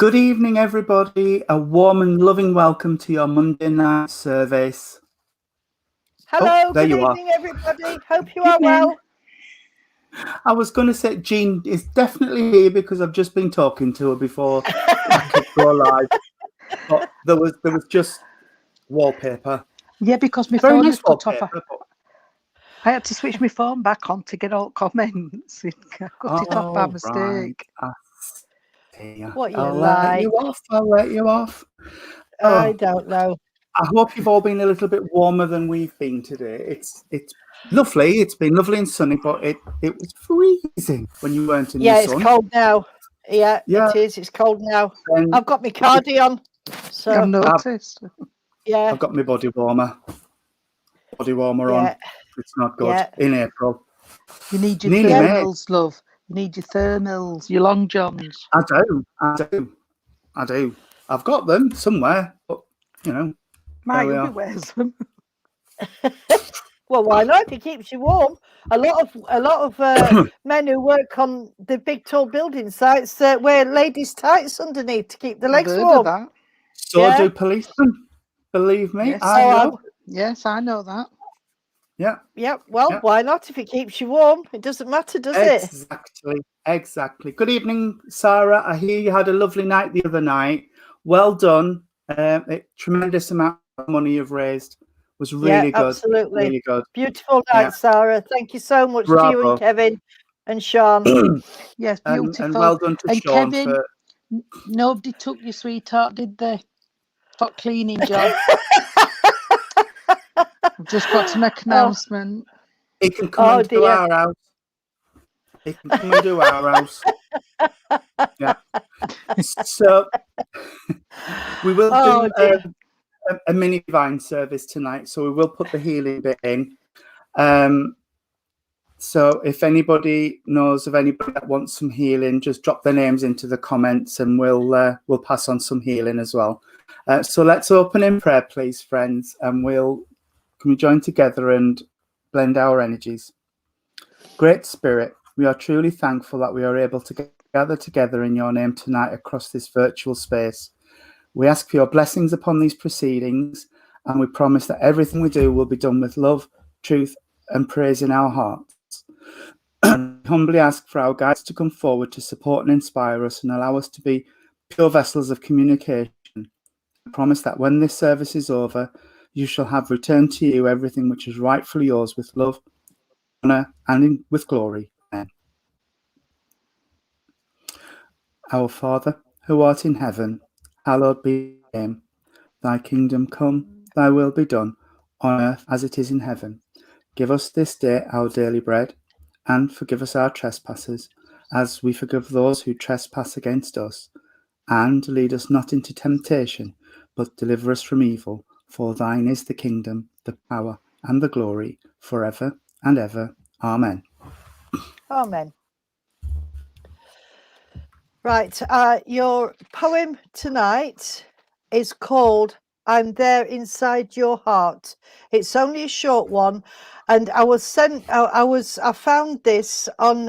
Good evening, everybody. A warm and loving welcome to your Monday night service. Hello, there good you are. evening, everybody. Hope you are well. I was going to say Jean is definitely here because I've just been talking to her before I could go live. But there was just wallpaper. Yeah, because my Very phone nice had cut off. wallpaper. I had to switch my phone back on to get all comments. I cut it off by mistake. Right. What you I'll like? let you off. I don't know. I hope you've all been a little bit warmer than we've been today. It's lovely. It's been lovely and sunny, but it was freezing when you weren't in the sun. Yeah, it's cold now. Yeah, Yeah. it is. It's cold now. And I've got my cardi on. So I've noticed. yeah, I've got my body warmer on. It's not good in April. You need your Nearly thermals, love. You need your thermals, your long johns. I do. I've got them somewhere, but you know. Mike wears them. Well, why not? It keeps you warm. A lot of men who work on the big tall building sites wear ladies' tights underneath to keep the legs warm. That. So do policemen. Believe me, yes, I know. Yes, I know that. Yeah. Yeah. Well, why not? If it keeps you warm, it doesn't matter, does it? Exactly. Good evening, Sarah. I hear you had a lovely night the other night. Well done. A tremendous amount of money you've raised. Was really good. Absolutely. Really good. Beautiful night, Sarah. Thank you so much to you and Kevin and Sean. Yes, beautiful. And well done to Sean. Kevin, nobody took your sweetheart, did they? For cleaning job. I've just got to make an announcement. He can come and do our house. He can come and do our house. Yeah. So we will do a mini divine service tonight. So we will put the healing bit in. So if anybody knows of anybody that wants some healing, just drop their names into the comments and we'll pass on some healing as well. So let's open in prayer, please, friends, and can we join together and blend our energies. Great Spirit, we are truly thankful that we are able to gather together in your name tonight across this virtual space. We ask for your blessings upon these proceedings, and we promise that everything we do will be done with love, truth, and praise in our hearts. We humbly ask for our guides to come forward to support and inspire us and allow us to be pure vessels of communication. I promise that when this service is over, you shall have returned to you everything which is rightfully yours with love, honour, and with glory. Amen. Our Father, who art in heaven, hallowed be thy name. Thy kingdom come, thy will be done, on earth as it is in heaven. Give us this day our daily bread, and forgive us our trespasses, as we forgive those who trespass against us. And lead us not into temptation, but deliver us from evil. For thine is the kingdom, the power, and the glory, forever and ever. Amen. Amen. Right, your poem tonight is called I'm There Inside Your Heart. It's only a short one, and I found this on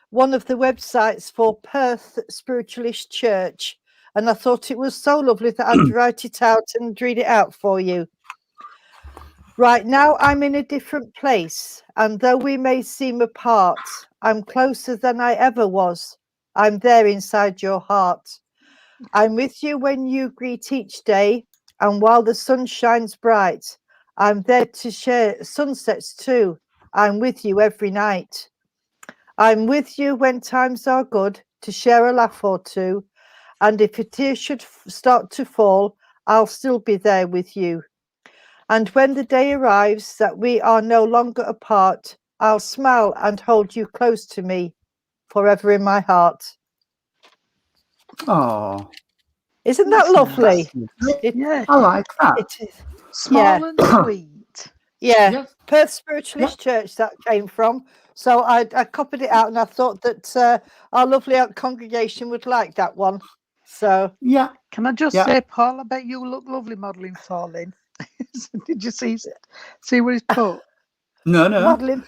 one of the websites for Perth Spiritualist Church, and I thought it was so lovely that I'd write it out and read it out for you. Right now, I'm in a different place, and though we may seem apart, I'm closer than I ever was. I'm there inside your heart. I'm with you when you greet each day, and while the sun shines bright, I'm there to share sunsets too. I'm with you every night. I'm with you when times are good, to share a laugh or two, and if a tear should start to fall, I'll still be there with you. And when the day arrives that we are no longer apart, I'll smile and hold you close to me, forever in my heart. Oh, isn't that lovely? Yeah, I like that. It is small and sweet. Yeah, Perth Spiritualist Church that came from. So I copied it out, and I thought that our lovely congregation would like that one. So can I just say, Paul? I bet you look lovely modelling Pauline. Did you see what he's put? No. Modelling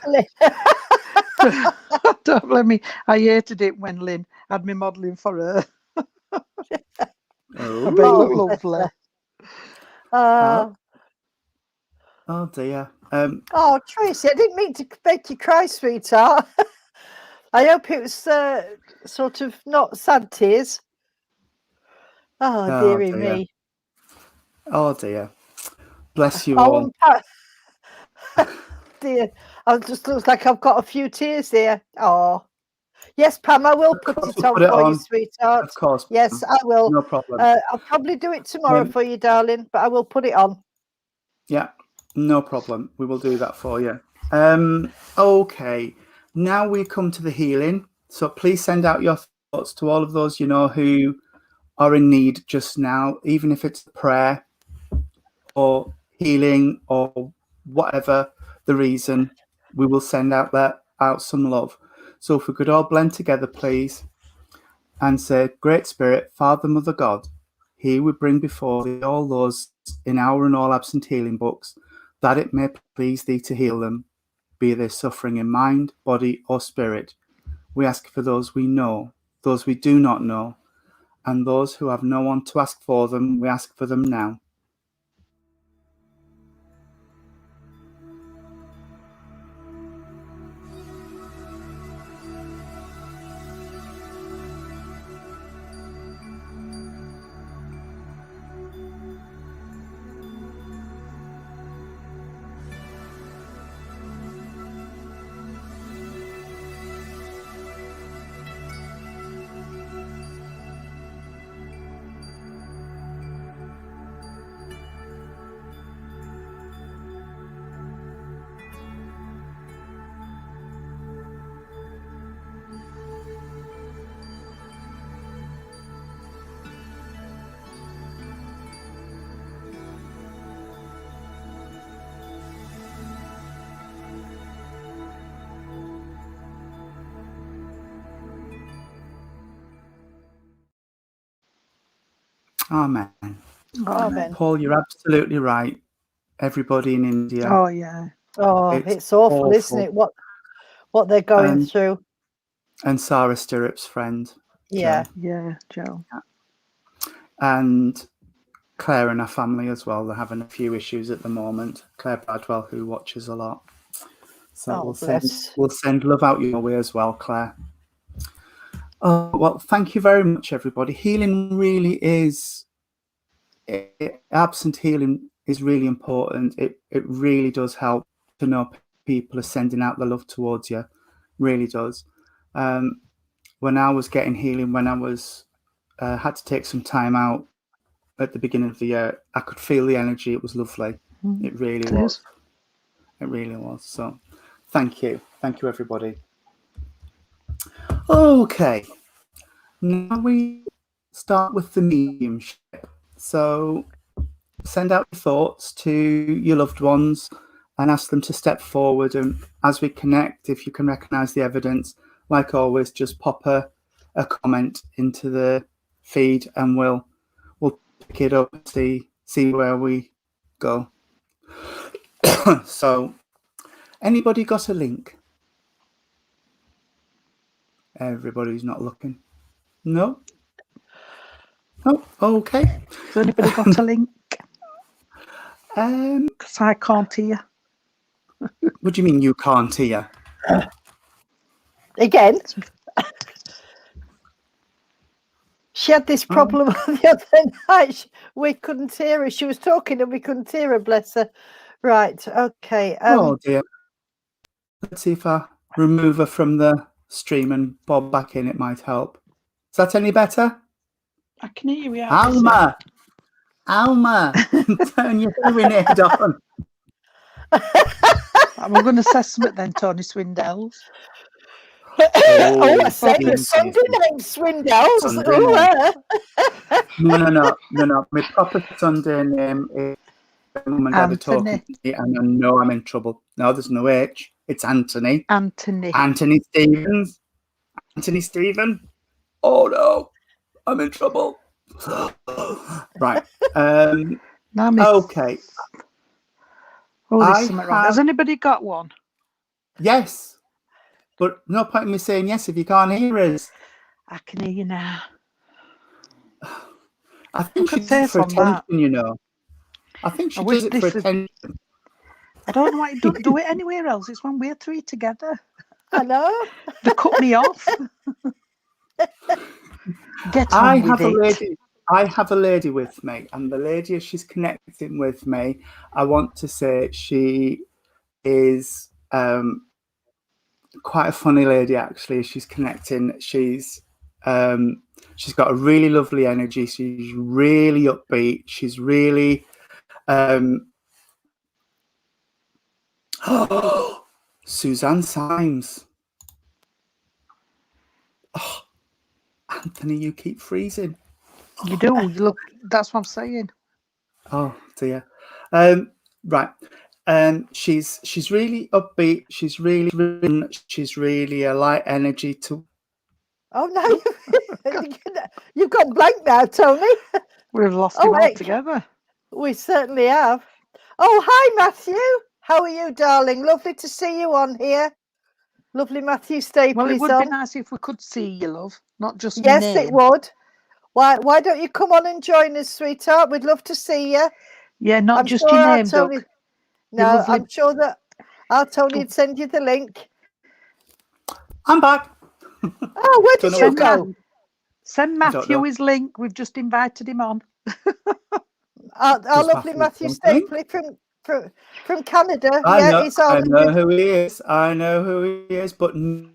Don't blame me. I hated it when Lynn had me modelling for her. I bet it looked Oh, lovely. oh dear. Oh, Tracy, I didn't mean to make you cry, sweetheart. I hope it was sort of not sad tears. Oh, Oh, dearie dear. me. Oh dear. Bless you Oh, all. and dear. I just looks like I've got a few tears here. Oh. Yes, Pam, I will Of put course it we'll on put it for you, on. sweetheart. Of course. Yes, Pam. I will. No problem. I'll probably do it tomorrow for you, darling, but I will put it on. Yeah, no problem. We will do that for you. Okay. Now we come to the healing. So please send out your thoughts to all of those you know who are in need just now, even if it's prayer or healing or whatever the reason. We will send out some love. So if we could all blend together, please, and say, Great Spirit, Father, Mother, God, here we bring before thee all those in our and all absent healing books, that it may please thee to heal them, be they suffering in mind, body, or spirit. We ask for those we know, those we do not know, and those who have no one to ask for them, we ask for them now. Amen. Amen. Paul, you're absolutely right. Everybody in India. Oh, yeah. Oh, it's awful, isn't it? What they're going through. And Sarah Stirrup's friend. Yeah. Joe. Yeah, Joe. And Claire and her family as well. They're having a few issues at the moment. Claire Bradwell, who watches a lot. So we'll send love out your way as well, Claire. Oh, well, thank you very much, everybody. Healing really is, absent healing is really important. It really does help to know people are sending out the love towards you. Really does. When I was getting healing, when I was had to take some time out at the beginning of the year, I could feel the energy. It was lovely. It really was. It really was. So thank you, everybody. Okay, now we start with the mediumship. So send out your thoughts to your loved ones and ask them to step forward, and as we connect, if you can recognize the evidence, like always, just pop a comment into the feed and we'll pick it up and see where we go. So anybody got a link? Everybody's not looking. No? Oh, okay. Has anybody got a link? Because I can't hear. What do you mean you can't hear? Again? She had this problem the other night. We couldn't hear her. She was talking and we couldn't hear her, bless her. Right, okay. Oh dear. Let's see if I remove her from the stream and bob back in, it might help. Is that any better? I can hear you. Alma, turn your hearing aid on. I'm going to say something then, Tony Swindells. I said your Sunday name, Swindells. No. My proper Sunday name is Mum and Dad are talking to me, and I know I'm in trouble. No, there's no H. It's Anthony. Anthony Stevens. Anthony Stephen. Oh no, I'm in trouble. Right. Okay. Oh, there's something wrong. Has anybody got one? Yes. but no point in me saying yes if you can't hear us. I can hear you now. I think she Good does it face for on that. attention, you know. I think she I does wish it for this is- attention. I don't know why you don't do it anywhere else. It's when we're three together. I know. They cut me off. Get on I with have a it. lady. I have a lady with me, and the lady, as she's connecting with me, I want to say she is quite a funny lady. Actually, she's connecting. She's got a really lovely energy. She's really upbeat. She's really Suzanne Symes. Oh, Anthony, you keep freezing. You do. You look. That's what I'm saying. Oh dear. Right. She's really upbeat. She's really a light energy to. Oh no, you've gone blank now, Tony. We've lost Oh, him wait. altogether. We certainly have. Oh, hi, Matthew. How are you, darling? Lovely to see you on here. Lovely, Matthew Stapley. Well, it would be nice if we could see you, love, not just your Yes, name. it would. Why don't you come on and join us, sweetheart? We'd love to see you. Yeah, not I'm just sure your our name, Tony. Duck. No, lovely- I'm sure that our Tony would send you the link. I'm back. Oh, where did Don't know you what go? Send I don't Matthew know. his link. We've just invited him on. Our Does lovely Matthew Matthew want Stapley from Canada. I Yeah, know. he's on. I know who he is. I know who he is. But no,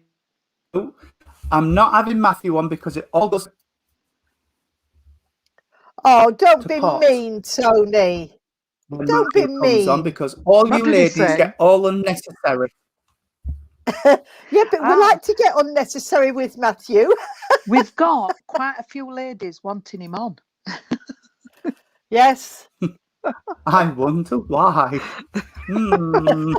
I'm not having Matthew on because it all goes. Oh, don't to be pot. mean, Tony. When Don't be Matthew comes on mean. because all What you did he ladies say? get all unnecessary. Yeah, but we Ah. like to get unnecessary with Matthew. We've got quite a few ladies wanting him on. Yes. I wonder why. Hmm.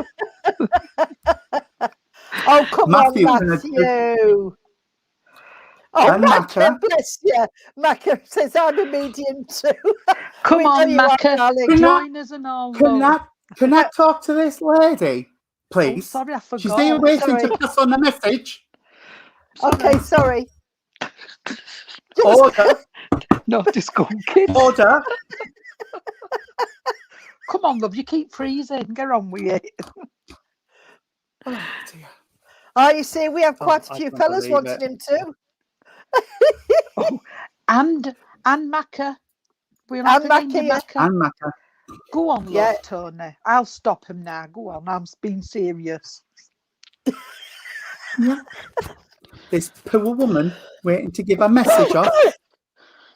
Oh, come Matthew, on, can I Matthew. Oh, And Macca, Macca. bless you. Macca says I'm a medium too. Come We know on, you are, Macca. darling. Join us and all. Can I talk to this lady, Oh, please? sorry, I forgot. She's there waiting Sorry. to pass on a message. Okay, sorry. Order, No, just go on, kids. order. Come on, love. You keep freezing. Get on with it. Oh dear. Oh, you see, we have quite I a few can't fellas believe wanting it. him too. And Macca. We're And not forgetting Macca, you, yeah. Macca. And Macca. Go on, love, Yeah. Tony. I'll stop him now. Go on. I'm being serious. This poor woman waiting to give a message off.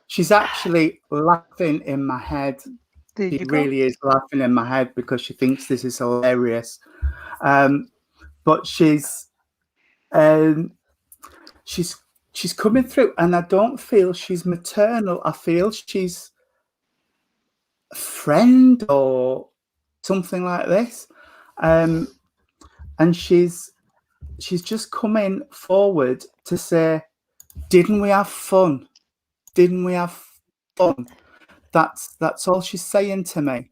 She's actually laughing in my head. There She you go. really is laughing in my head because she thinks this is hilarious. But she's coming through, and I don't feel she's maternal. I feel she's a friend or something like this. And she's just coming forward to say, "Didn't we have fun? Didn't we have fun?" That's all she's saying to me.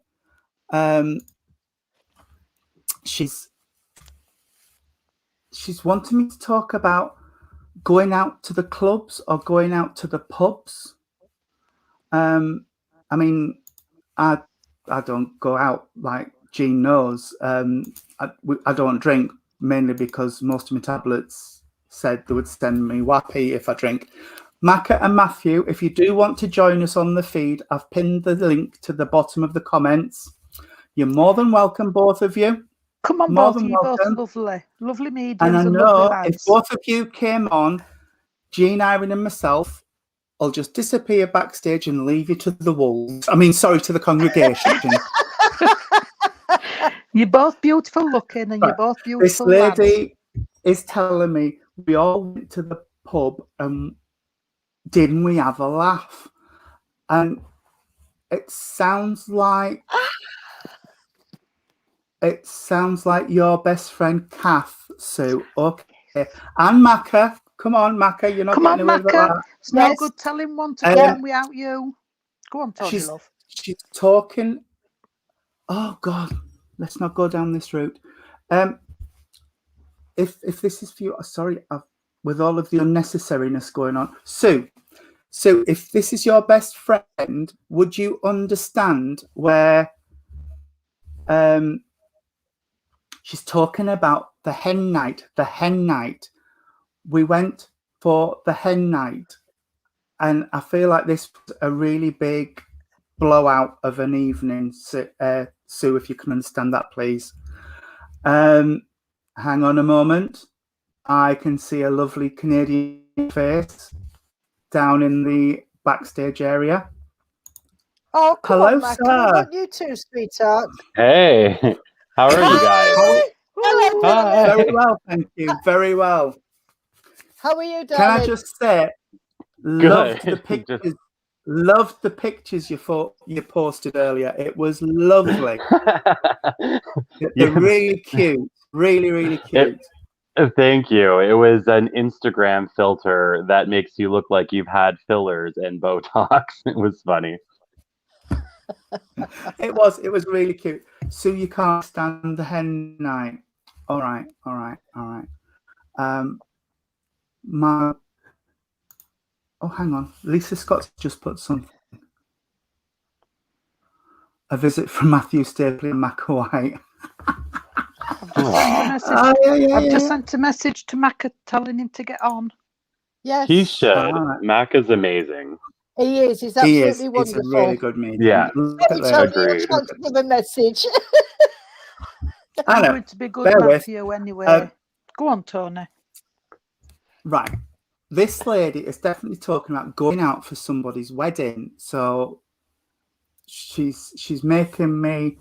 She's wanting me to talk about going out to the clubs or going out to the pubs. I mean, I don't go out, like Jean knows. I don't drink, mainly because most of my tablets said they would send me wappy if I drink. Macca and Matthew, if you do want to join us on the feed, I've pinned the link to the bottom of the comments. You're more than welcome, both of you. Come on, More both of than you, both welcome. lovely. Lovely mediums And I and know lovely if lads. both of you came on, Jean, Irene, and myself, I'll just disappear backstage and leave you to the wolves. I mean, sorry, to the congregation. You're both beautiful looking and you're Right. both This beautiful lads. lady is telling me we all went to the pub and didn't we have a laugh? And it sounds like your best friend Kath, Sue. Okay. And Macca. Come on, Macca, you're not Come getting on, away with Macca. that. It's no Yes. good telling one to Um, go on without you. Go on, Tony, love. She's talking. Oh God, let's not go down this route. if this is for you, sorry, with all of the unnecessariness going on, Sue, if this is your best friend, would you understand where she's talking about the hen night? The hen night. We went for the hen night, and I feel like this was a really big blowout of an evening. Sue, if you can understand that, please. Hang on a moment. I can see a lovely Canadian face down in the backstage area. Oh, come Hello, on, Mac. We sir. want you too, sweetheart. Hey, how are you guys? Hello, Hi. darling. Very well, thank you. Very well. How are you, darling? Can I just say, loved the pictures. Loved the pictures you posted earlier. It was lovely. They're really cute. Really cute. Thank you. It was an Instagram filter that makes you look like you've had fillers and Botox. It was funny. It was really cute. So you can't stand the hen night. All right. Oh, hang on. Lisa Scott's just put something. A visit from Matthew Stapley and Mac White. I've just sent a message to Mac telling him to get on. Yes. He should. Mac is amazing. He is. He's absolutely wonderful. He's a really good medium. Yeah. Agreed. To give a message. I'm going to be good, Matthew, anyway. Go on, Tony. Right. This lady is definitely talking about going out for somebody's wedding. So she's making me,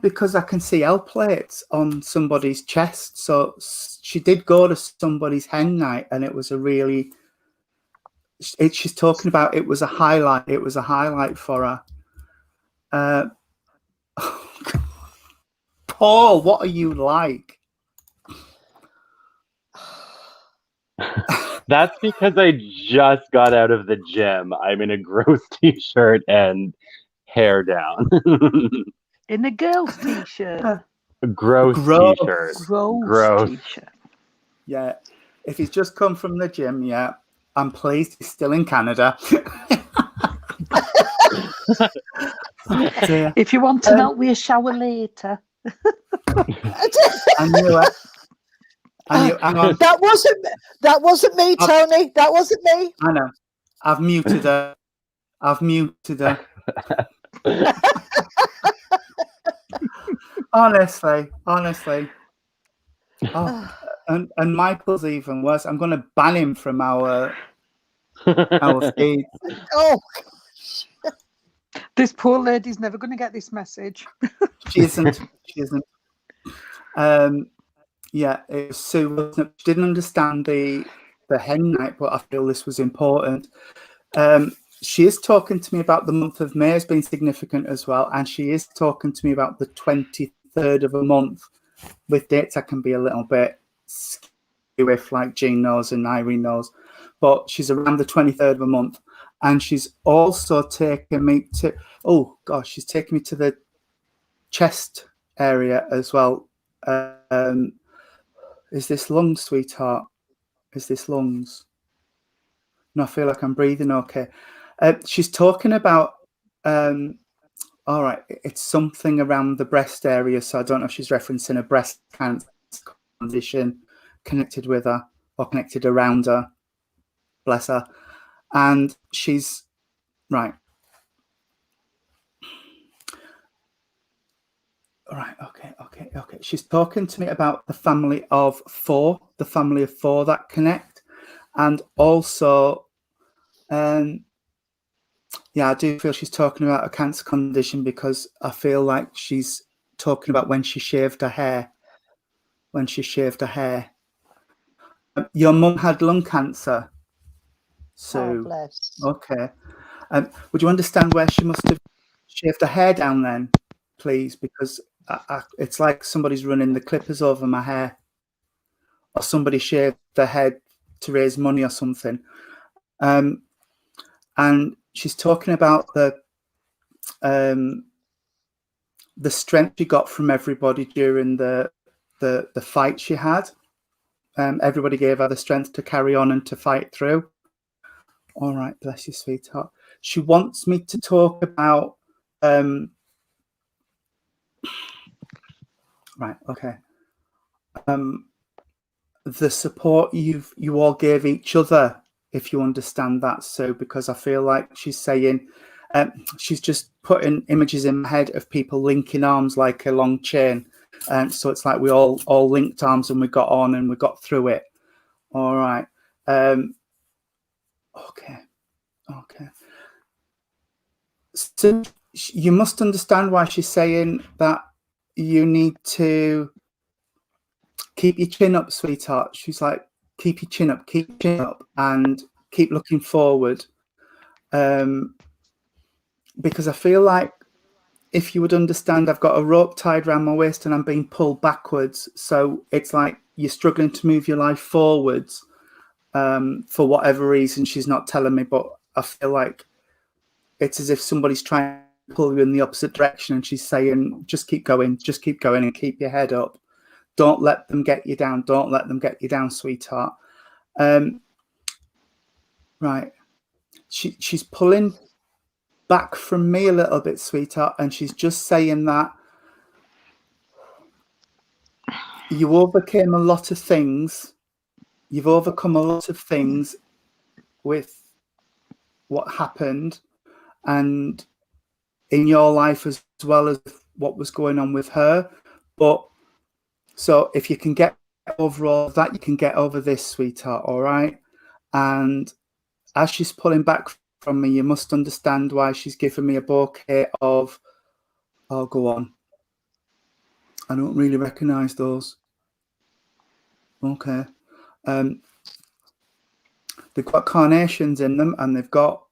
because I can see L plates on somebody's chest. So she did go to somebody's hen night, and it was a really, she's talking about it was a highlight. It was a highlight for her. Paul, what are you like? That's because I just got out of the gym. I'm in a gross t-shirt and hair down. In a girl's t-shirt. Gross t-shirt. Gross t-shirt. Yeah. If he's just come from the gym, I'm pleased he's still in Canada. If you want to melt with a shower later. I knew it. Hang on. That wasn't me, Tony. That wasn't me. I know. I've muted her. Honestly. Oh, and Michael's even worse. I'm going to ban him from our feed. Oh, this poor lady's never going to get this message. She isn't. Yeah, it was Sue, wasn't it? She didn't understand the hen night, but I feel this was important. She is talking to me about the month of May as being significant as well, and she is talking to me about the 23rd of a month. With dates, I can be a little bit skewy, like Jean knows and Irene knows, but she's around the 23rd of a month, and she's also taking me to, she's taking me to the chest area as well. Is this lungs, sweetheart? Is this lungs? No, I feel like I'm breathing okay. She's talking about, all right, it's something around the breast area. So I don't know if she's referencing a breast cancer condition connected with her or connected around her. Bless her. And she's, right. All right, okay. She's talking to me about the family of four that connect. And also, I do feel she's talking about a cancer condition because I feel like she's talking about when she shaved her hair. Your mum had lung cancer. So, bless. Okay. Would you understand where she must have shaved her hair down then, please? Because it's like somebody's running the clippers over my hair, or somebody shaved their head to raise money or something. And she's talking about the strength she got from everybody during the the fight she had. Everybody gave her the strength to carry on and to fight through. All right, bless you, sweetheart. She wants me to talk about right, okay. The support you all gave each other, if you understand that. So, because I feel like she's saying, she's just putting images in my head of people linking arms like a long chain. So it's like we all linked arms and we got on and we got through it. All right. Okay. So you must understand why she's saying that you need to keep your chin up, sweetheart. She's like, keep your chin up, and keep looking forward. Because I feel like if you would understand, I've got a rope tied around my waist and I'm being pulled backwards. So it's like you're struggling to move your life forwards for whatever reason. She's not telling me, but I feel like it's as if somebody's trying to pull you in the opposite direction, and she's saying, just keep going and keep your head up. Don't let them get you down. Don't let them get you down, sweetheart. Right. She's pulling back from me a little bit, sweetheart, and she's just saying that you overcame a lot of things. You've overcome a lot of things with what happened and in your life, as well as what was going on with her. But so if you can get over all of that, you can get over this, sweetheart. All right. And as she's pulling back from me, you must understand why she's given me a bouquet of, oh, go on. I don't really recognize those. Okay. They've got carnations in them, and they've got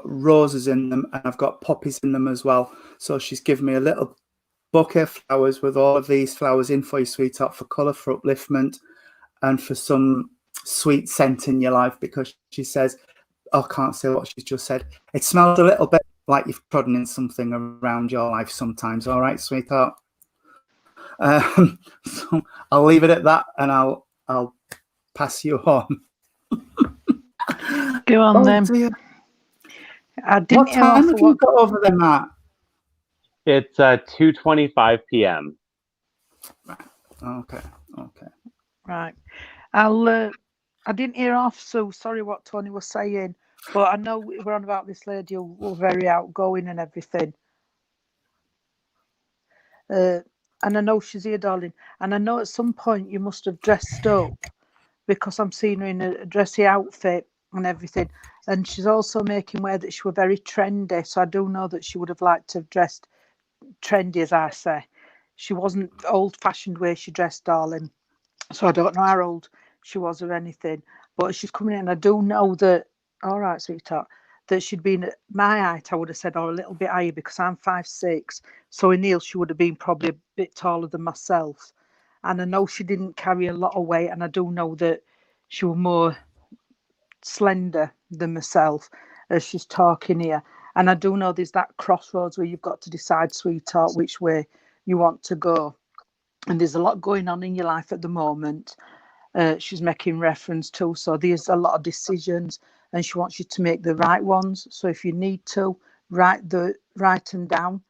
roses in them, and I've got poppies in them as well. So she's given me a little bouquet of flowers with all of these flowers in for you, sweetheart, for colour, for upliftment, and for some sweet scent in your life, because she says, I can't say what she's just said. It smells a little bit like you've trodden in something around your life sometimes. All right, sweetheart. So I'll leave it at that, and I'll pass you on. Go on then. Dear. I didn't What time have you got over there, Matt? It's 2:25 p.m. Okay. Right. I didn't hear off, so sorry what Tony was saying, but I know we're on about this lady who was very outgoing and everything. And I know she's here, darling. And I know at some point you must have dressed up, because I'm seeing her in a dressy outfit and everything. And she's also making aware that she was very trendy. So I do know that she would have liked to have dressed trendy, as I say. She wasn't old-fashioned way she dressed, darling. So I don't know how old she was or anything. But she's coming in. I do know that, all right, sweetheart, that she'd been at my height, I would have said, or a little bit higher, because I'm 5'6". So in heels, she would have been probably a bit taller than myself. And I know she didn't carry a lot of weight, and I do know that she was more slender than myself as she's talking here. And I do know there's that crossroads where you've got to decide, sweetheart, which way you want to go. And there's a lot going on in your life at the moment. She's making reference to, so there's a lot of decisions, and she wants you to make the right ones. So if you need to, write them down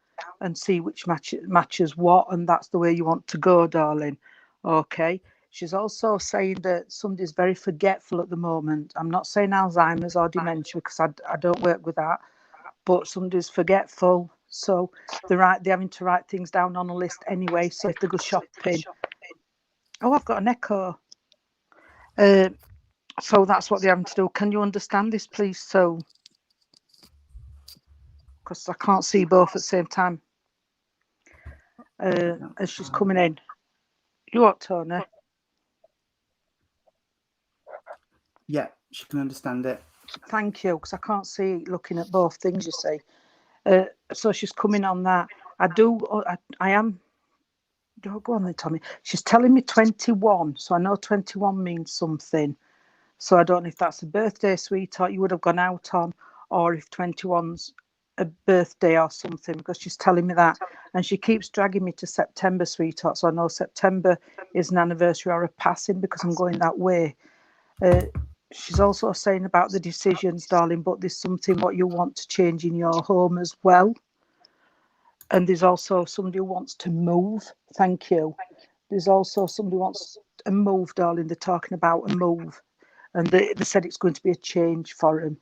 and see which matches what, and that's the way you want to go, darling. Okay. She's also saying that somebody's very forgetful at the moment. I'm not saying Alzheimer's or dementia, because I don't work with that, but somebody's forgetful. So they're having to write things down on a list anyway. So if they go shopping, oh, I've got an echo. So that's what they're having to do. Can you understand this, please? So, because I can't see both at the same time. As she's coming in. You what, Tony? Yeah, she can understand it. Thank you, because I can't see looking at both things, you see. So she's coming on that. I am. Go on then, Tommy. She's telling me 21, so I know 21 means something. So I don't know if that's a birthday, sweetheart, you would have gone out on, or if 21's a birthday or something, because she's telling me that, and she keeps dragging me to September, sweetheart. So I know September is an anniversary or a passing because I'm going that way. She's also saying about the decisions, darling, but there's something what you want to change in your home as well. And there's also somebody who wants to move. Thank you. There's also somebody who wants a move, darling. They're talking about a move. And they said it's going to be a change for him.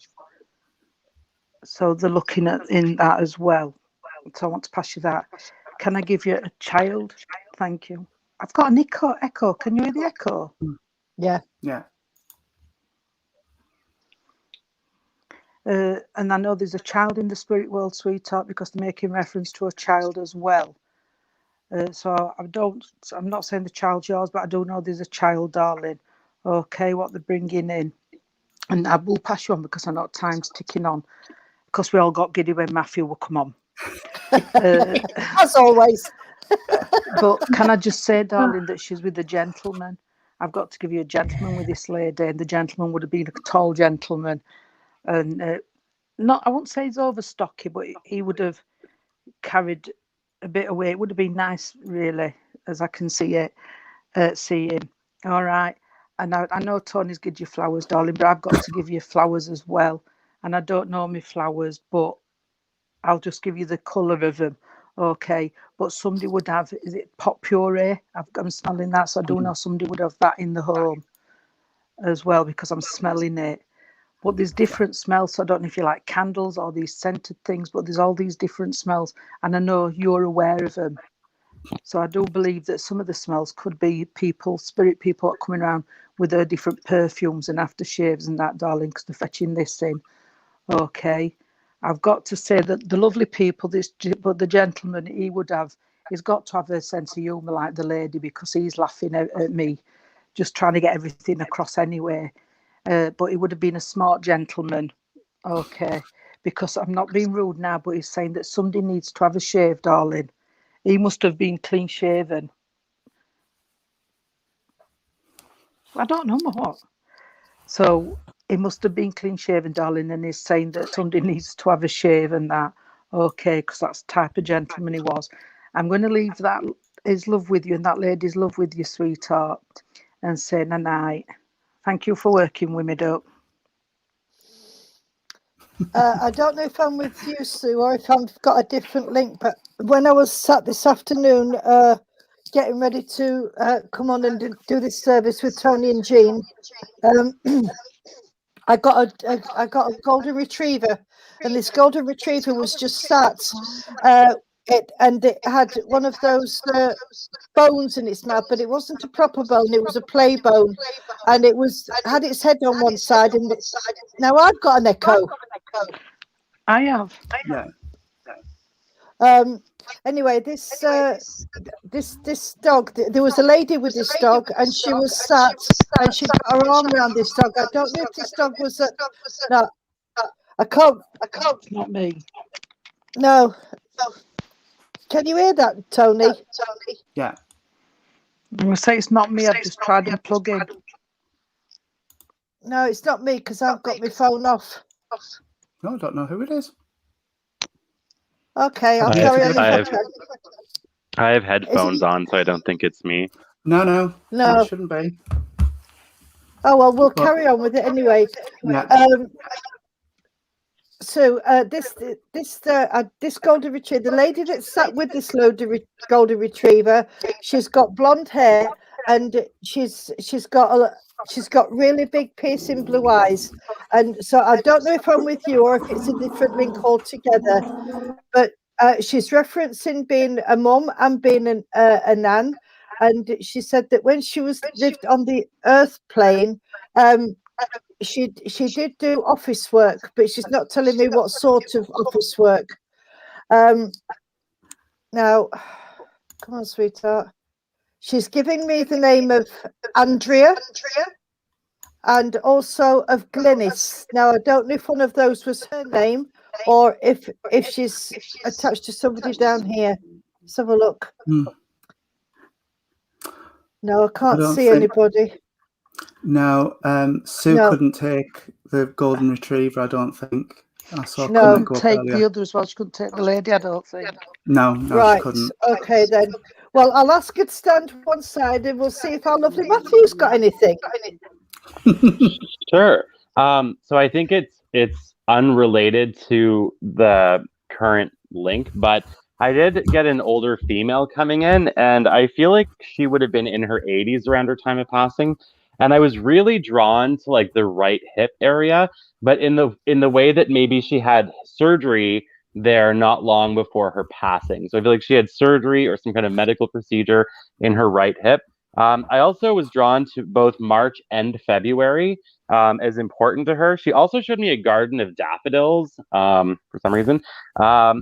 So they're looking at in that as well. So I want to pass you that. Can I give you a child? Thank you. I've got an echo. Can you hear the echo? Yeah. Yeah. And I know there's a child in the spirit world, sweetheart, because they're making reference to a child as well. So I'm not saying the child's yours, but I do know there's a child, darling. Okay, what they're bringing in. And I will pass you on because I know time's ticking on. Because we all got giddy when Matthew will come on. As always. But can I just say, darling, that she's with a gentleman. I've got to give you a gentleman with this lady, and the gentleman would have been a tall gentleman. And I won't say he's overstocky, but he would have carried a bit of weight. It would have been nice, really, as I can see him. All right. And I know Tony's give you flowers, darling, but I've got to give you flowers as well. And I don't know my flowers, but I'll just give you the colour of them. Okay. But somebody would have, is it pot puree? I'm smelling that, so I do know somebody would have that in the home as well, because I'm smelling it. But there's different smells, so I don't know if you like candles or these scented things, but there's all these different smells, and I know you're aware of them. So I do believe that some of the smells could be spirit people are coming around with their different perfumes and aftershaves and that, darling, because they're fetching this in. Okay. I've got to say that the lovely people, but the gentleman, he's got to have a sense of humour like the lady, because he's laughing at me, just trying to get everything across anyway. But he would have been a smart gentleman. Okay. Because I'm not being rude now, but he's saying that somebody needs to have a shave, darling. He must have been clean shaven. I don't know what. So he must have been clean shaven, darling, and he's saying that somebody needs to have a shave and that. Okay, because that's the type of gentleman he was. I'm going to leave that, his love with you, and that lady's love with you, sweetheart, and say night. Thank you for working with me, Doc. I don't know if I'm with you, Sue, or if I've got a different link, but when I was sat this afternoon getting ready to come on and do this service with Tony and Jean, I got a golden retriever, and this golden retriever was just sat and it had one of those bones in its mouth, but it wasn't a proper bone, it was a play bone, and it had its head on one side, and now I've got an echo. I have. Yeah. Anyway, this dog, there was a lady with this dog, and she was sat and she got her arm around this dog. I don't know if this dog was no, I can't. Not me. No. Can you hear that, Tony? Yeah. I'm going to say it's not me. I've just tried and plug in. No, it's not me, because I've got my phone off. No, I don't know who it is. Okay, I'll carry on. I have headphones on, so I don't think it's me. No, No. it shouldn't be. Oh, well, we'll carry on with it anyway. Yeah. So this golden retriever, the lady that sat with this golden retriever, she's got blonde hair, and she's got really big piercing blue eyes, and so I don't know if I'm with you or if it's a different link altogether, but she's referencing being a mum and being a nan, and she said that when she lived on the earth plane, she did do office work, but she's not telling me what sort of office work. Now, come on, sweetheart. She's giving me the name of Andrea and also of Glynis. Now, I don't know if one of those was her name or if she's attached to somebody down here. Let's have a look. No, I can't see anybody. No, Sue couldn't take the golden retriever, I don't think. I saw She No. comment couldn't go up take earlier. the other as well. She couldn't take the lady, I don't think. No, she Right. couldn't. Okay then. Well, I'll ask her to stand one side and we'll see if our lovely Matthew's got anything. Sure. So I think it's unrelated to the current link, but I did get an older female coming in, and I feel like she would have been in her 80s around her time of passing. And I was really drawn to like the right hip area, but in the way that maybe she had surgery there not long before her passing. So I feel like she had surgery or some kind of medical procedure in her right hip. I also was drawn to both March and February as important to her. She also showed me a garden of daffodils for some reason.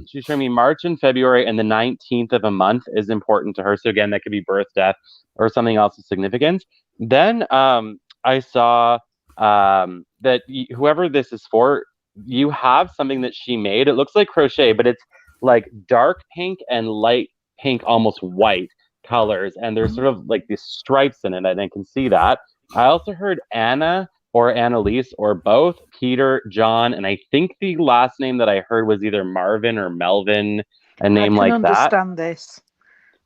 She showed me March and February, and the 19th of a month is important to her. So again, that could be birth, death, or something else of significance. Then I saw that whoever this is for, you have something that she made. It looks like crochet, but it's like dark pink and light pink, almost white colors, and there's sort of like these stripes in it, and I can see that. I also heard Anna or Annalise or both, Peter, John, and I think the last name that I heard was either Marvin or Melvin, a name like I can that. understand this.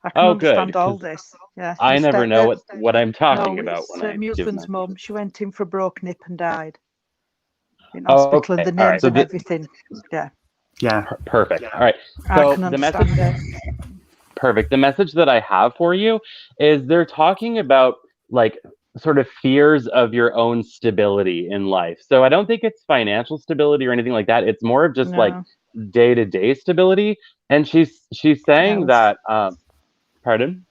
I can Oh, good, understand all 'cause this. Yeah. I you never stay know there. what I'm talking No, about it's when I my give husband's my. mum. She went in for a broken hip and died in Oh, hospital, and okay, the all right. names So and everything. Yeah, Yeah. perfect. All right. I So can the message. understand it. Perfect. The message that I have for you is they're talking about like sort of fears of your own stability in life. So I don't think it's financial stability or anything like that. It's more of just like No, day-to-day stability. And she's saying elf. that pardon?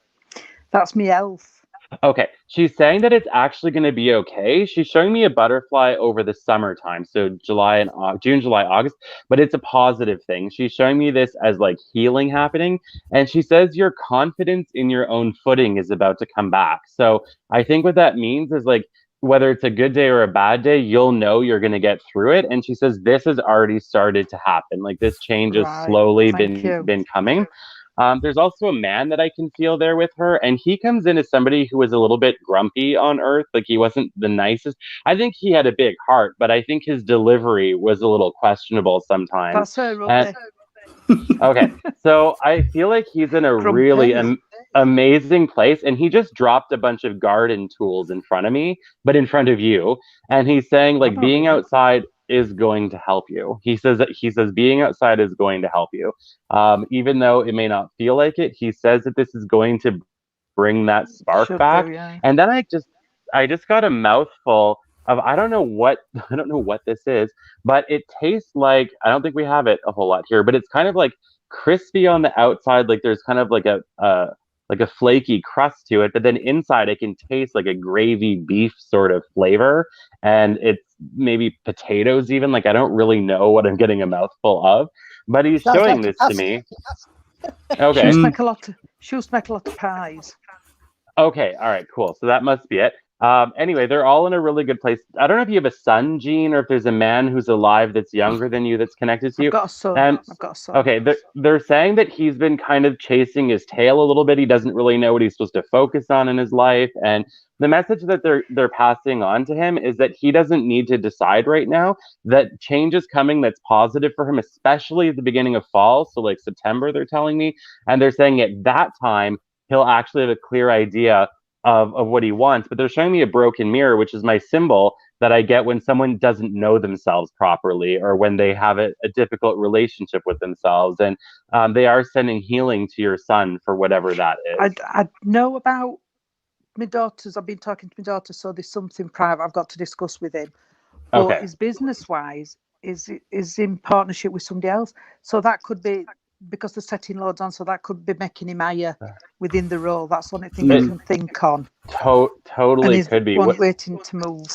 That's me elf. Okay, she's saying that it's actually going to be okay. She's showing me a butterfly over the summertime, so June, July, August, but it's a positive thing. She's showing me this as like healing happening, and she says your confidence in your own footing is about to come back. So I think what that means is like whether it's a good day or a bad day, you'll know you're going to get through it. And she says this has already started to happen. Like this change has Right. slowly Thank you. been coming. There's also a man that I can feel there with her, and he comes in as somebody who was a little bit grumpy on Earth. Like he wasn't the nicest. I think he had a big heart, but I think his delivery was a little questionable sometimes. That's her up And there. okay, so I feel like he's in a really Grumpy. amazing place, and he just dropped a bunch of garden tools in front of me, but in front of you, and he's saying like know being that. outside is going to help you. He says being outside is going to help you, even though it may not feel like it. He says that this is going to bring that spark Should back, do, yeah. and then I just got a mouthful of I don't know what this is, but it tastes like I don't think we have it a whole lot here, but it's kind of like crispy on the outside, like there's kind of like a flaky crust to it, but then inside it can taste like a gravy beef sort of flavor, and it's maybe potatoes even. Like I don't really know what I'm getting a mouthful of, but he's Sounds showing like this to me. Okay. She'll make a lot of pies. Okay, all right, cool. So that must be it. Anyway, they're all in a really good place. I don't know if you have a son, Jean, or if there's a man who's alive that's younger than you that's connected to you. I've got a son. And I've got a son. okay, they're saying that he's been kind of chasing his tail a little bit. He doesn't really know what he's supposed to focus on in his life. And the message that they're passing on to him is that he doesn't need to decide right now. That change is coming that's positive for him, especially at the beginning of fall. So like September, they're telling me. And they're saying at that time, he'll actually have a clear idea of what he wants. But they're showing me a broken mirror, which is my symbol that I get when someone doesn't know themselves properly or when they have a difficult relationship with themselves. And they are sending healing to your son for whatever that is. I know about my daughters. I've been talking to my daughter, so there's something private I've got to discuss with him. But Okay. his business-wise is in partnership with somebody else. So that could be because they're setting loads on, so that could be making him higher within the role. That's the only thing I can think on. Totally and he's could be. waiting to move.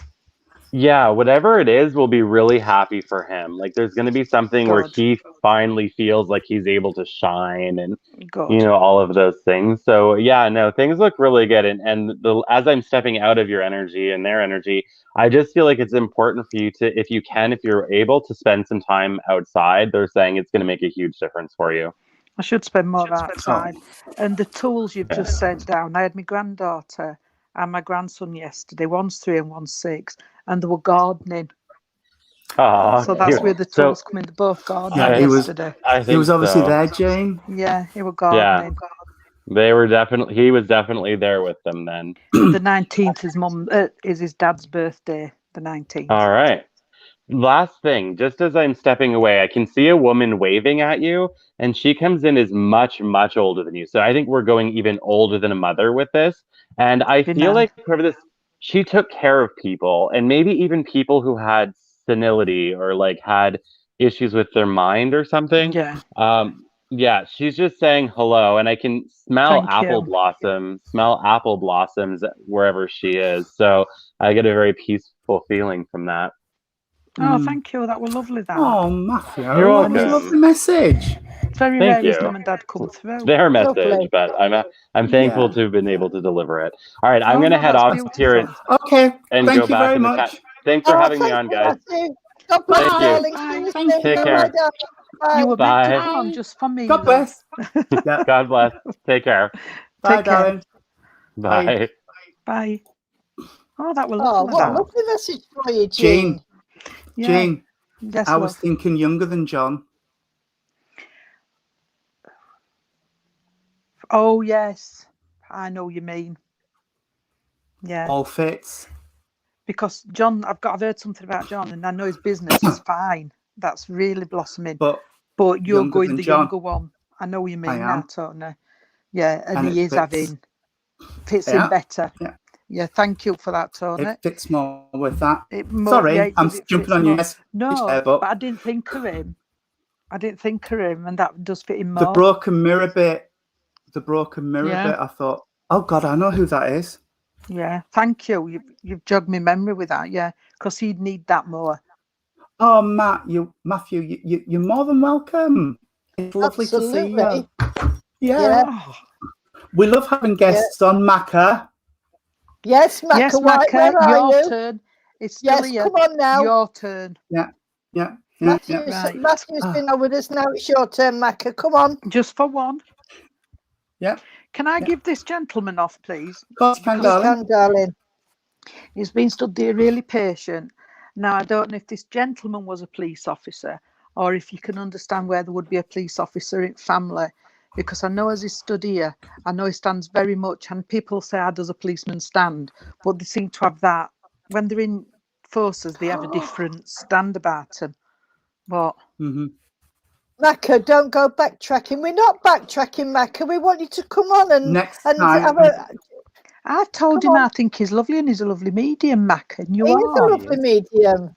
Yeah, whatever it is will be really happy for him. Like there's going to be something where Good. he finally feels like he's able to shine and Good. all of those things. So yeah, no, things look really good. And as I'm stepping out of your energy and their energy, I just feel like it's important for you to, if you're able to spend some time outside. They're saying it's going to make a huge difference for you. I should spend more outside. And the tools you've just sent down. I had my granddaughter and my grandson yesterday. One's 3 and one's 6, and they were gardening. Oh, So that's where the two so was coming. They both gardening Yeah, he was- yesterday. I think He was obviously so. there, Jane. Yeah, he were gardening. They were definitely. He was definitely there with them then. The 19th is his dad's birthday. The 19th. All right. Last thing, just as I'm stepping away, I can see a woman waving at you, and she comes in as much, much older than you. So I think we're going even older than a mother with this. And I Good feel man. like whoever this, she took care of people, and maybe even people who had senility or like had issues with their mind or something. Yeah. Yeah, she's just saying hello, and I can smell Thank you. smell apple blossoms wherever she is. So I get a very peaceful feeling from that. Oh, thank you. That was lovely. That. Oh, Matthew. You're That was a welcome. lovely message. It's very Thank rare his you. mum and dad come through. It's their message, Lovely. but I'm thankful Yeah. to have been able to deliver it. All right, I'm Oh, going to no, head that's off beautiful. here Okay. and Thank go you back very in the much. chat. Thanks for Oh, having me thank on, you, guys. Matthew. God bless Thank you, you. darling. Bye. See you Thank soon. Take Bye, care. darling. Bye. You were meant to Bye. come on just for me. God love. bless. Yeah. God bless. Take care. Bye, Take care. darling. Bye. Bye. Oh, that was Oh, lovely. what a that. lovely message for you, Jane. Jean. Yeah. Jane, Yes, I was love. thinking younger than John. Oh, yes. I know you mean. Yeah. All fits. Because John, I've heard something about John, and I know his business is fine. That's really blossoming. But But you're younger going than the John. younger one. I know you mean I now, am. Tony. Yeah, and And he it is fits. fits Yeah. in better. Yeah. Yeah, thank you for that, Tony. It fits more with that. It mo- Sorry, yeah, it I'm does, it jumping fits on your more. message No, there, but but I didn't think of him. And that does fit him the more. broken mirror bit, Yeah. I thought, oh God, I know who that is. Yeah, thank you. You've jogged my memory with that. Yeah, because he'd need that more. Oh, Matthew, you're more than welcome. It's lovely to see you. Absolutely. Yeah. Yeah. Oh, We love having guests on, Macca. Yes, Macca yes, White, Macca, where are your you? turn. It's still Yes, here. come on now. Your turn. Yeah. Matthew's Right. been on with us now. It's your turn, Macca. Come on. Just for one. Yeah. Can I Yeah. give this gentleman off, please? Of course you can, You darling. can, darling. He's been stood there really patient. Now, I don't know if this gentleman was a police officer or if you can understand where there would be a police officer in family, because I know as he stood here, I know he stands very much, and people say, how does a policeman stand? But they seem to have that. When they're in forces, they have a different stand about them. But Mm-hmm. Macca, don't go backtracking. We're not backtracking, Macca. We want you to come on and Next and time. have a. I've told Come him on. I think he's lovely and he's a lovely medium, Mac, and you He is a are. lovely medium.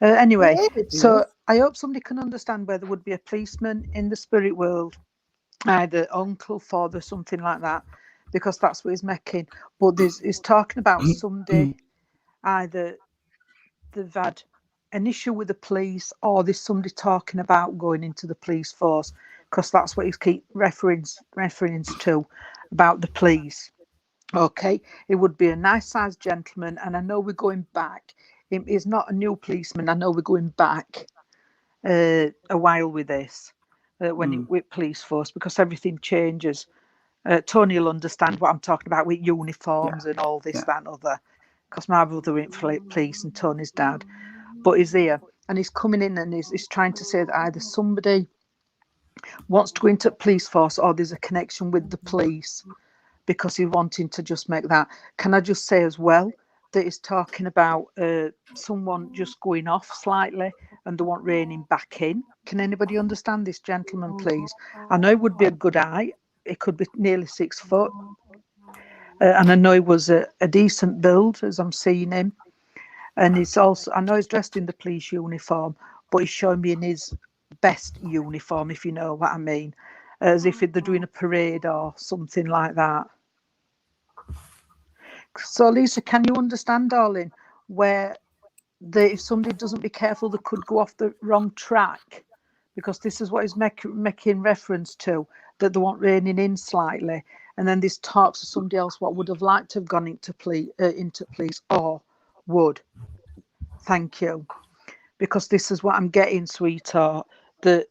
Anyway, He is. so I hope somebody can understand where there would be a policeman in the spirit world, either uncle, father, something like that, because that's what he's making. But he's talking about somebody, either they've had an issue with the police or there's somebody talking about going into the police force, because that's what he's keep reference to about the police. Okay, it would be a nice sized gentleman, and I know we're going back. He's not a new policeman. I know we're going back a while with this with police force, because everything changes. Tony will understand what I'm talking about with uniforms and all this, that, and other. Because my brother went for police and Tony's dad, but he's here and he's coming in and he's trying to say that either somebody wants to go into police force or there's a connection with the police, because he's wanting to just make that. Can I just say as well that he's talking about someone just going off slightly and they want reining back in? Can anybody understand this gentleman, please? I know it would be a good eye. It could be nearly 6 foot. And I know he was a decent build as I'm seeing him. And he's also, I know he's dressed in the police uniform, but he's showing me in his best uniform, if you know what I mean, as if they're doing a parade or something like that. So, Lisa, can you understand, darling, where if somebody doesn't be careful, they could go off the wrong track? Because this is what he's making reference to, that they want reining in slightly. And then this talks to somebody else what would have liked to have gone into police or would. Thank you. Because this is what I'm getting, sweetheart, that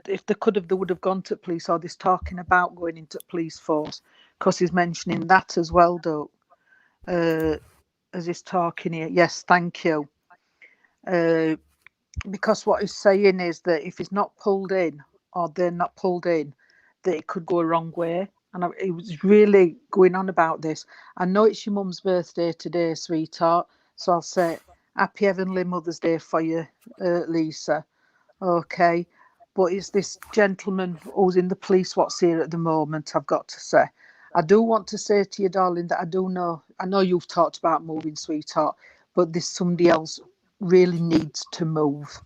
if they could have, they would have gone to police, or this talking about going into police force, because he's mentioning that as well, though. As he's talking here. Yes, thank you. because what he's saying is that if he's not pulled in or they're not pulled in, that it could go a wrong way. And he was really going on about this. I know it's your mum's birthday today, sweetheart, so I'll say happy Heavenly Mother's Day for you, Lisa. Okay, but it's this gentleman who's in the police what's here at the moment, I've got to say. I do want to say to you, darling, that I know you've talked about moving, sweetheart, but there's somebody else really needs to move.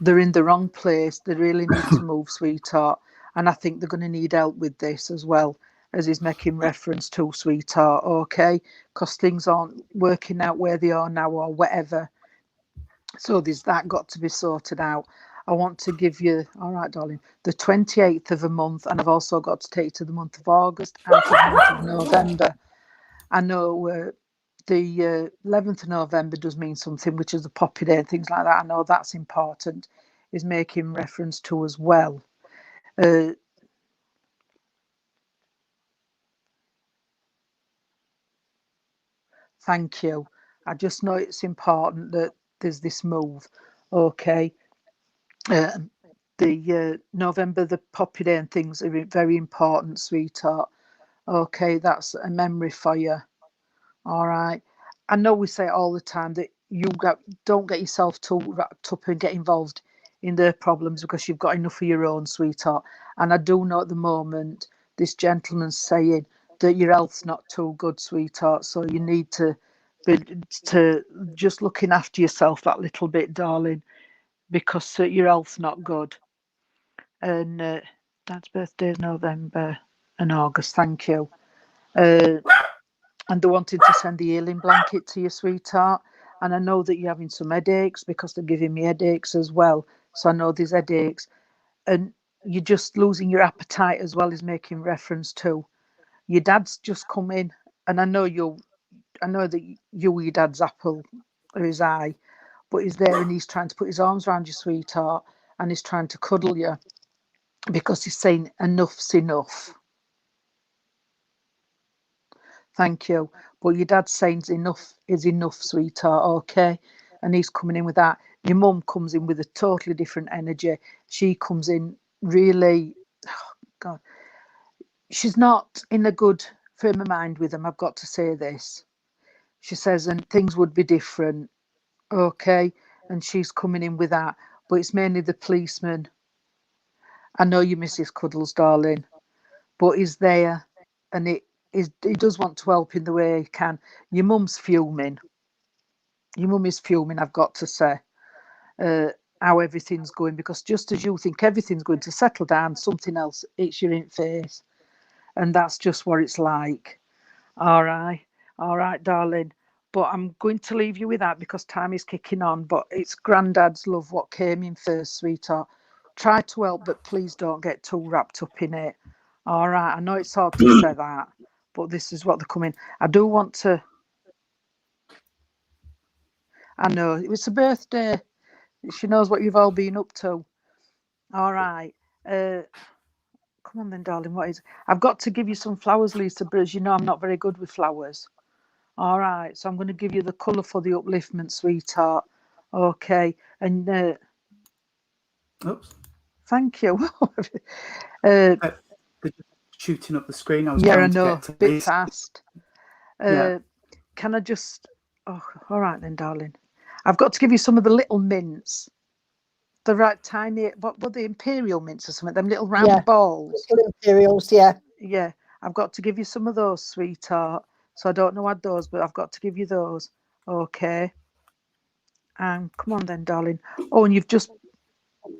They're in the wrong place. They really need to move, sweetheart. And I think they're going to need help with this as well, as he's making reference to, sweetheart, okay? Because things aren't working out where they are now or whatever. So there's that got to be sorted out. I want to give you, all right, darling, the 28th of a month, and I've also got to take you to the month of August and to the month of November. I know the 11th of November does mean something, which is the Poppy Day and things like that. I know that's important, is making reference to as well. Thank you. I just know it's important that there's this move, okay? The November, the Poppy Day and things are very important, sweetheart. Okay, that's a memory for you. All right. I know we say all the time that don't get yourself too wrapped up and get involved in their problems because you've got enough of your own, sweetheart. And I do know at the moment this gentleman's saying that your health's not too good, sweetheart. So you need to be just looking after yourself that little bit, darling, because your health's not good. And Dad's birthday is November and August. Thank you. And they wanted to send the healing blanket to you, sweetheart. And I know that you're having some headaches because they're giving me headaches as well. So I know there's headaches. And you're just losing your appetite as well, as making reference to. Your dad's just come in, and I know that your dad's apple or his eye, but he's there and he's trying to put his arms around you, sweetheart, and he's trying to cuddle you because he's saying enough's enough. Thank you. But your dad's saying enough is enough, sweetheart, okay? And he's coming in with that. Your mum comes in with a totally different energy. She comes in really, oh God, she's not in a good frame of mind with him, I've got to say this. She says, and things would be different, okay? And she's coming in with that. But it's mainly the policeman. I know you miss his cuddles, darling, but he's there and he does want to help in the way he can. Your mum's fuming. Your mum is fuming, I've got to say, how everything's going, because just as you think everything's going to settle down, something else hits you in the face. And that's just what it's like. All right, darling. But I'm going to leave you with that because time is kicking on. But it's Grandad's love what came in first, sweetheart. Try to help, but please don't get too wrapped up in it. All right, I know it's hard to say that, but this is what they're coming. I do want to. I know it was a birthday. She knows what you've all been up to. All right. Come on then, darling. What is it? I've got to give you some flowers, Lisa, but as you know, I'm not very good with flowers. All right. So I'm going to give you the colour for the upliftment, sweetheart. Okay. And Oops. Thank you. They're just shooting up the screen. I was Yeah, I trying to know. get to Bit this. fast. Yeah. Can I just... Oh, all right then, darling. I've got to give you some of the little mints. The right tiny... What were the imperial mints or something? Them little round balls. Little Imperials, yeah. Yeah. I've got to give you some of those, sweetheart. So I don't know what those, but I've got to give you those. Okay. Come on then, darling. Oh, and you've just...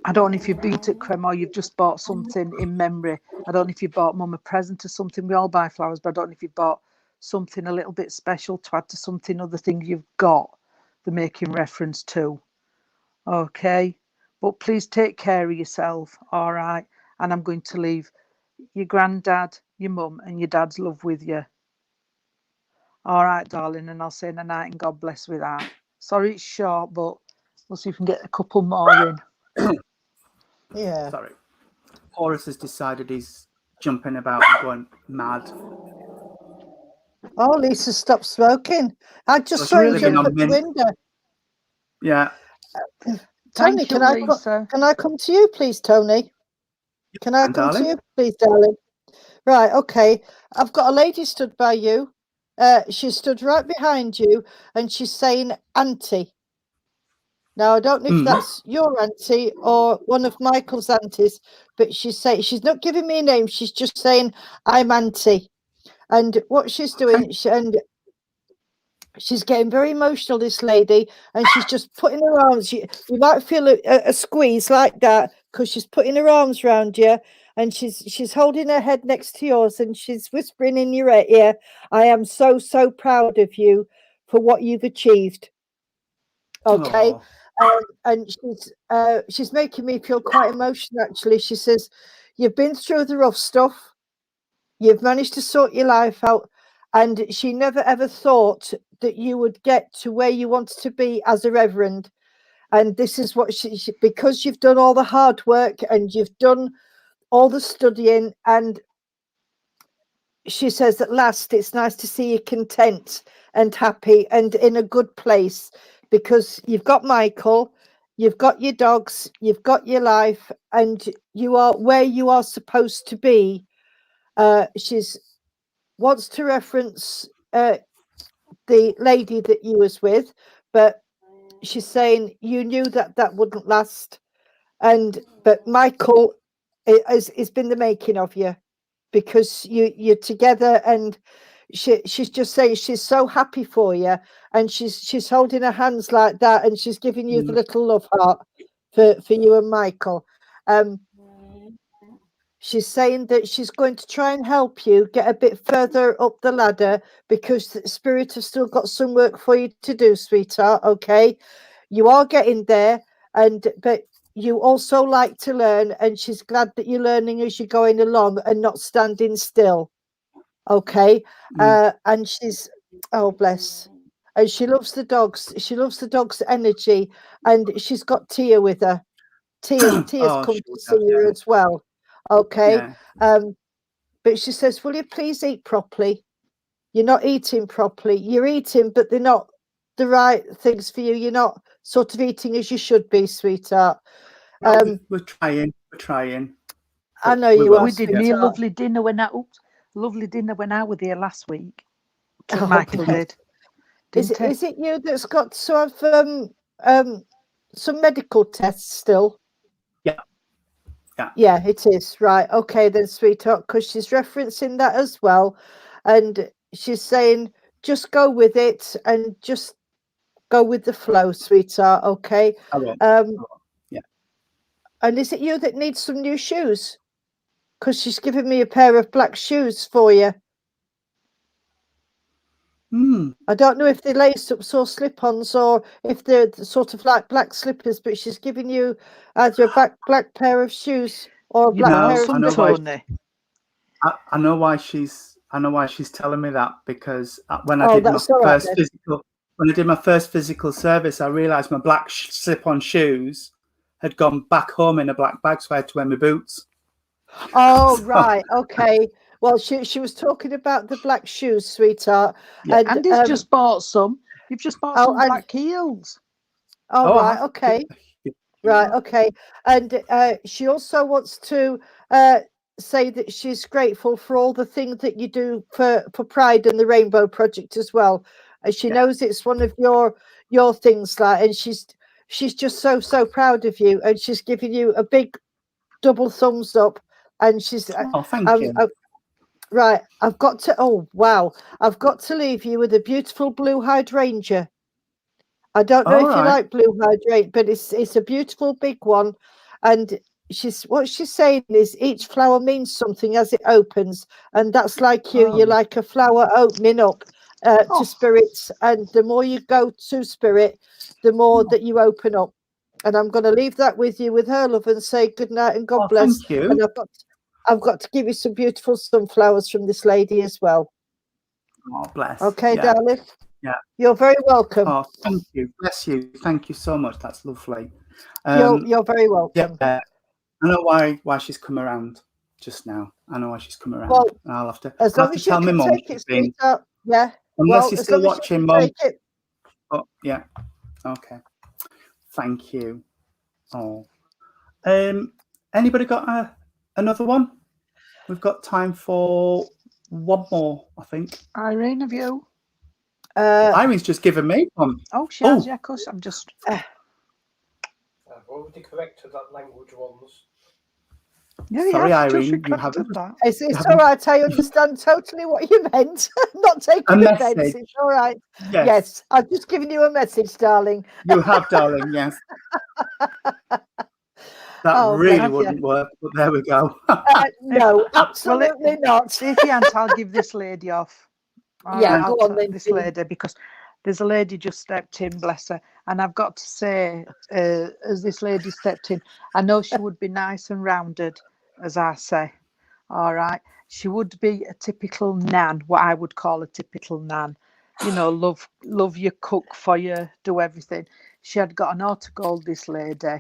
I don't know if you've been to Crem or you've just bought something in memory. I don't know if you bought Mum a present or something. We all buy flowers, but I don't know if you bought something a little bit special to add to something, other things you've got they're making reference to. Okay. But please take care of yourself, all right? And I'm going to leave your granddad, your mum, and your dad's love with you. All right, darling, and I'll say a night and God bless with that. Sorry it's short, but we'll see if we can get a couple more in. Yeah. Sorry. Horace has decided he's jumping about and going mad. Oh, Lisa, stop smoking. I just It's saw you really jump been on at the mint. window. Yeah. Tony, Thank you, can I Lisa. can I come to you, please, Tony? Can I can, come to darling. you, please, darling? Right, okay. I've got a lady stood by you. She stood right behind you, and she's saying auntie. Now, I don't know if that's your auntie or one of Michael's aunties, but she's not giving me a name. She's just saying, I'm auntie. And what she's doing, she's getting very emotional, this lady, and she's just putting her arms. You might feel a squeeze like that because she's putting her arms around you, and she's holding her head next to yours, and she's whispering in your ear, I am so, so proud of you for what you've achieved. Okay. And she's making me feel quite emotional, actually. She says, you've been through the rough stuff. You've managed to sort your life out. And she never, ever thought that you would get to where you wanted to be as a reverend. And this is what because you've done all the hard work and you've done all the studying. And she says, at last, it's nice to see you content and happy and in a good place, because you've got Michael, you've got your dogs, you've got your life, and you are where you are supposed to be. She's wants to reference the lady that you was with, but she's saying you knew that wouldn't last, but Michael has been the making of you, because you're together, and she's just saying she's so happy for you, and she's holding her hands like that, and she's giving you the little love heart for you and Michael. She's saying that she's going to try and help you get a bit further up the ladder, because the Spirit has still got some work for you to do, sweetheart. Okay, you are getting there, but you also like to learn, and she's glad that you're learning as you're going along and not standing still. Okay. And she's, oh bless, and she loves the dogs. She loves the dogs' energy, and she's got Tia with her. Tia's come to see her as well. Okay. But she says, will you please eat properly? You're not eating properly. You're eating, but they're not the right things for you. You're not sort of eating as you should be, sweetheart. We're trying. I know you are. We did me a lovely dinner when I was here last week. Michael did. Is it you that's got sort of some medical tests still? Yeah, it is. Right. Okay then, sweetheart, because she's referencing that as well. And she's saying, just go with it and just go with the flow, sweetheart. Okay. I will. Yeah. And is it you that needs some new shoes? Because she's given me a pair of black shoes for you. I don't know if they're lace-ups or slip-ons, or if they're sort of like black slippers, but she's giving you either a black pair of shoes or a black pair of Tony. I know why she's telling me that, because when I did my first physical service, I realised my black slip-on shoes had gone back home in a black bag, so I had to wear my boots. Oh, right. Okay. Well, she was talking about the black shoes, sweetheart. Yeah, and he's just bought some. You've just bought some black heels. Oh, right. Okay. Right. Okay. And she also wants to say that she's grateful for all the things that you do for Pride and the Rainbow Project as well. She knows it's one of your things, like, and she's just so proud of you, and she's giving you a big double thumbs up. And she's thank you. Right, I've got to leave you with a beautiful blue hydrangea. I don't know if you like blue hydrangea, but it's a beautiful big one. And what she's saying is each flower means something as it opens, and that's like you. You're like a flower opening up to spirits, and the more you go to spirit, the more that you open up. And I'm going to leave that with you with her love, and say good night and God bless. Thank you. And I've got to give you some beautiful sunflowers from this lady as well. Oh, bless. Okay, darling. Yeah. You're very welcome. Oh, thank you. Bless you. Thank you so much. That's lovely. You're very welcome. Yeah. I know why she's come around just now. I know why she's come around. Well, I'll have to tell my mum. Yeah. Unless you're still watching, Mum. Oh, yeah. Okay. Thank you. Oh. Anybody got another one? We've got time for one more, I think. Irene, have you? Irene's just given me one. Oh, she has, yeah, of course. I'm just. I've already corrected that language once. Yeah, you Sorry, have just Irene, you corrected haven't. that. It's haven't- all right. I understand totally what you meant. Not taking A offence. message. It's all right. Yes, Yes, I've just given you a message, darling. you have, darling. Yes. That Oh, really bless you. wouldn't work, but there we go. No, absolutely not. If you aren't, I'll give this lady off. All Yeah, right, go I'll on then, this Jean. lady, because there's a lady just stepped in, bless her. And I've got to say, as this lady stepped in, I know she would be nice and rounded, as I say. All right. She would be a typical nan, what I would call a typical nan. You know, love you, cook for you, do everything. She had got an heart of gold, this lady.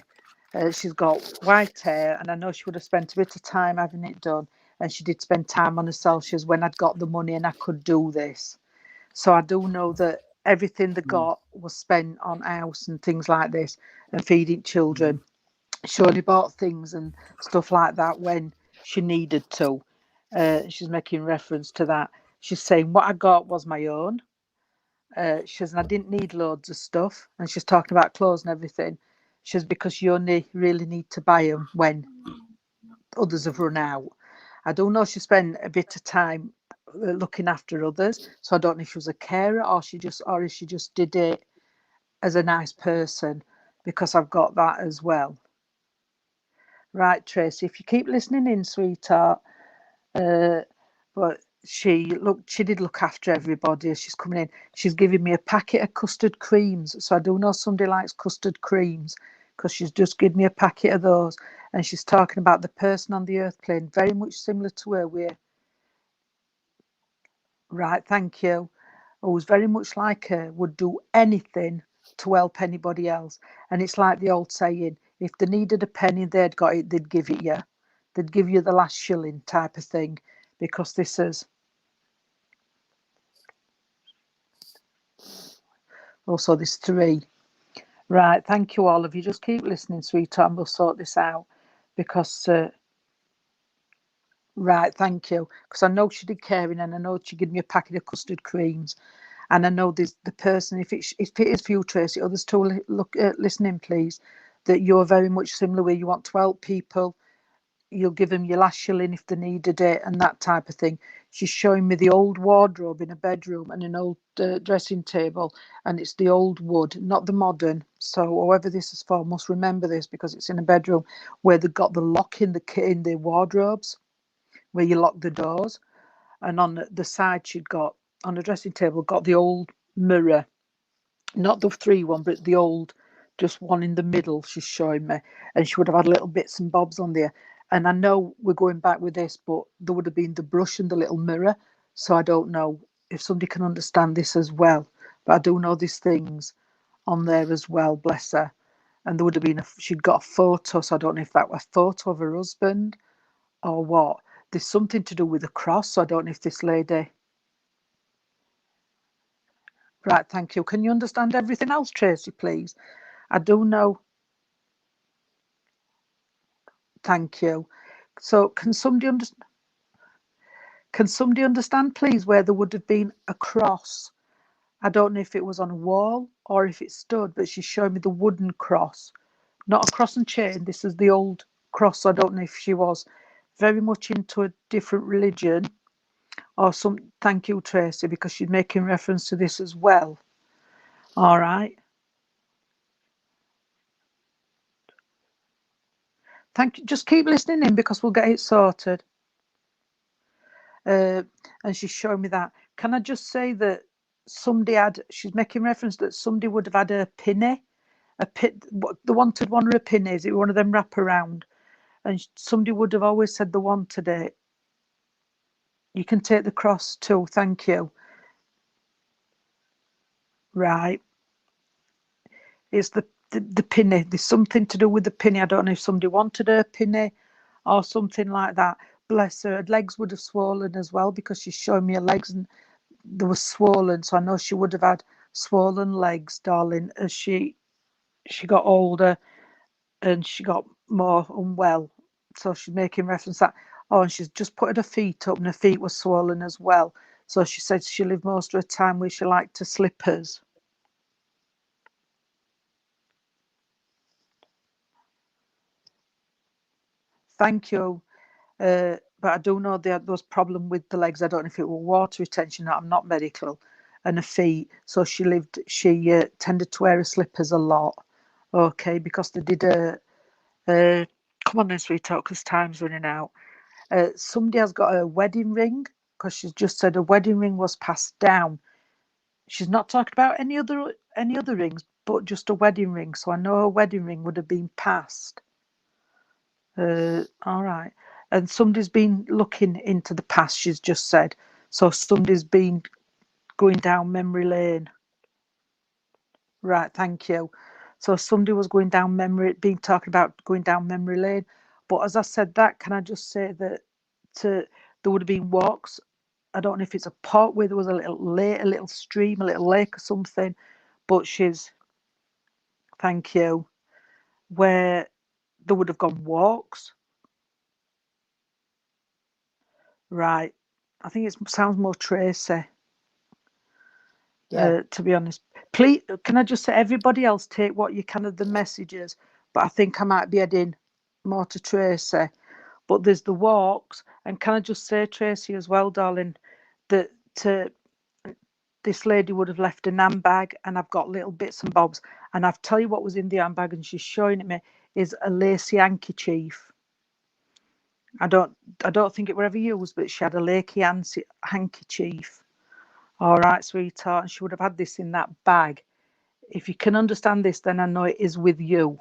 She's got white hair, and I know she would have spent a bit of time having it done. And she did spend time on herself. She was when I'd got the money and I could do this. So I do know that everything they got was spent on house and things like this and feeding children. She only bought things and stuff like that when she needed to. She's making reference to that. She's saying what I got was my own. She says, and I didn't need loads of stuff. And she's talking about clothes and everything. She says, because you only really need to buy them when others have run out. I don't know. She spent a bit of time looking after others, so I don't know if she was a carer or if she just did it as a nice person, because I've got that as well. Right, Tracy, if you keep listening in, sweetheart. But she did look after everybody as she's coming in. She's giving me a packet of custard creams, so I do know somebody likes custard creams, because she's just given me a packet of those. And she's talking about the person on the earth plane, very much similar to her. Right, thank you. Who was very much like her, would do anything to help anybody else. And it's like the old saying, if they needed a penny, they'd got it, they'd give it you. They'd give you the last shilling type of thing, because this is also this 3. Right, thank you all of you. Just keep listening, sweetheart, and we'll sort this out, because right, thank you, because I know she did caring, and I know she gave me a packet of custard creams, and I know this the person, if it is for you, Tracy, others too, look listening, please, that you're very much similar, where you want to help people. You'll give them your last shilling if they needed it, and that type of thing. She's showing me the old wardrobe in a bedroom and an old dressing table, and it's the old wood, not the modern. So whoever this is for must remember this, because it's in a bedroom where they've got the lock in the wardrobes, where you lock the doors. And on the side, she'd got, on the dressing table, got the old mirror, not the 3 one, but the old, just one in the middle. She's showing me, and she would have had little bits and bobs on there. And I know we're going back with this, but there would have been the brush and the little mirror. So I don't know if somebody can understand this as well. But I do know these things on there as well, bless her. And there would have been, she'd got a photo. So I don't know if that was a photo of her husband or what. There's something to do with the cross. So I don't know if this lady. Right, thank you. Can you understand everything else, Tracy, please? I do know. Thank you. So can somebody understand, please, where there would have been a cross? I don't know if it was on a wall or if it stood, but she's showing me the wooden cross, not a cross and chain. This is the old cross. I don't know if she was very much into a different religion or some. Thank you, Tracy, because she's making reference to this as well. All right. Thank you. Just keep listening in, because we'll get it sorted. And she's showing me that. Can I just say that she's making reference that somebody would have had a pinny, the wanted one or a pinny, is it one of them wrap around? And somebody would have always said the wanted it. You can take the cross too, thank you. Right. It's the pinny. There's something to do with the pinny. I don't know if somebody wanted a pinny or something like that. Bless her. Her legs would have swollen as well, because she's showing me her legs and they were swollen. So I know she would have had swollen legs, darling, as she got older. and she got more unwell. So she's making reference that, oh, and she's just put her feet up and her feet were swollen as well. So she said she lived most of her time where she liked her slippers. Thank you. But I do know there was problem with the legs. I don't know if it was water retention. I'm not medical. And her feet. So she tended to wear her slippers a lot. Okay, because they did come on then, sweetheart, because time's running out. Somebody has got a wedding ring because she's just said a wedding ring was passed down. She's not talking about any other rings, but just a wedding ring. So I know a wedding ring would have been passed. All right. And somebody's been looking into the past, she's just said. So somebody's been going down memory lane. Right, thank you. So somebody was going down been talking about going down memory lane. But as I said that, can I just say that there would have been walks. I don't know if it's a pot where there was a little stream, a little lake or something. But thank you, where they would have gone walks. Right. I think it sounds more Tracy. Yeah. To be honest, please, can I just say, everybody else take what you can of the messages, but I think I might be adding more to Tracy. But there's the walks, and can I just say, Tracy, as well, darling, that this lady would have left a handbag, and I've got little bits and bobs, and I've tell you what was in the handbag, and she's showing it me, is a lacy handkerchief. I don't think it were ever used, but she had a lacy handkerchief. All right, sweetheart. She would have had this in that bag. If you can understand this, then I know it is with you.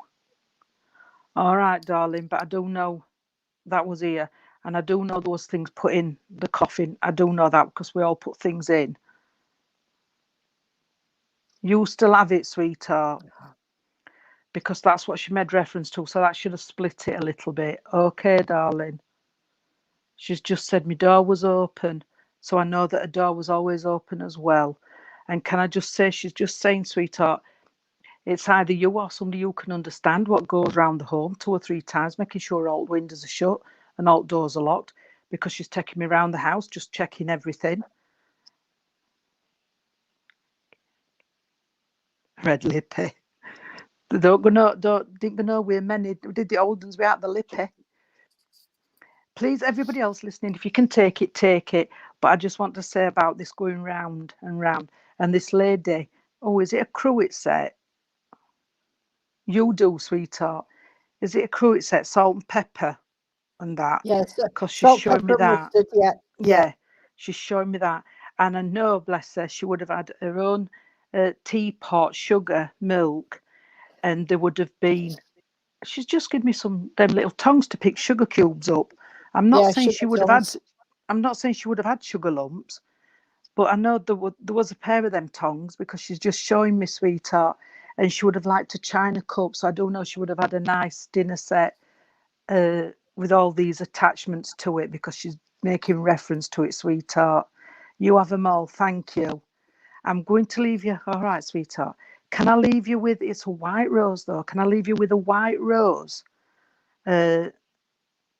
All right, darling. But I do know that was here. And I do know those things put in the coffin. I do know that because we all put things in. You still have it, sweetheart. Because that's what she made reference to. So that should have split it a little bit. Okay, darling. She's just said my door was open. So I know that her door was always open as well. And can I just say, she's just saying, sweetheart, it's either you or somebody who can understand what goes round the home 2 or 3 times, making sure all windows are shut and all doors are locked, because she's taking me around the house, just checking everything. Red lippy. Don't know we're many. We did the old ones without the lippy. Please, everybody else listening, if you can take it, take it. But I just want to say about this going round and round. And this lady, oh, is it a cruet set? You do, sweetheart. Is it a cruet set, salt and pepper and that? Yes. Because she's Salt, showing me pepper, that. mustard, yeah. Yeah, she's showing me that. And I know, bless her, she would have had her own teapot, sugar, milk, and there would have been. She's just given me some them little tongs to pick sugar cubes up. I'm not saying she would have had. I'm not saying she would have had sugar lumps, but I know there was a pair of them tongs because she's just showing me, sweetheart, and she would have liked a china cup. So I do know she would have had a nice dinner set with all these attachments to it because she's making reference to it, sweetheart. You have them all. Thank you. I'm going to leave you. All right, sweetheart. Can I leave you with, it's a white rose though. Can I leave you with a white rose?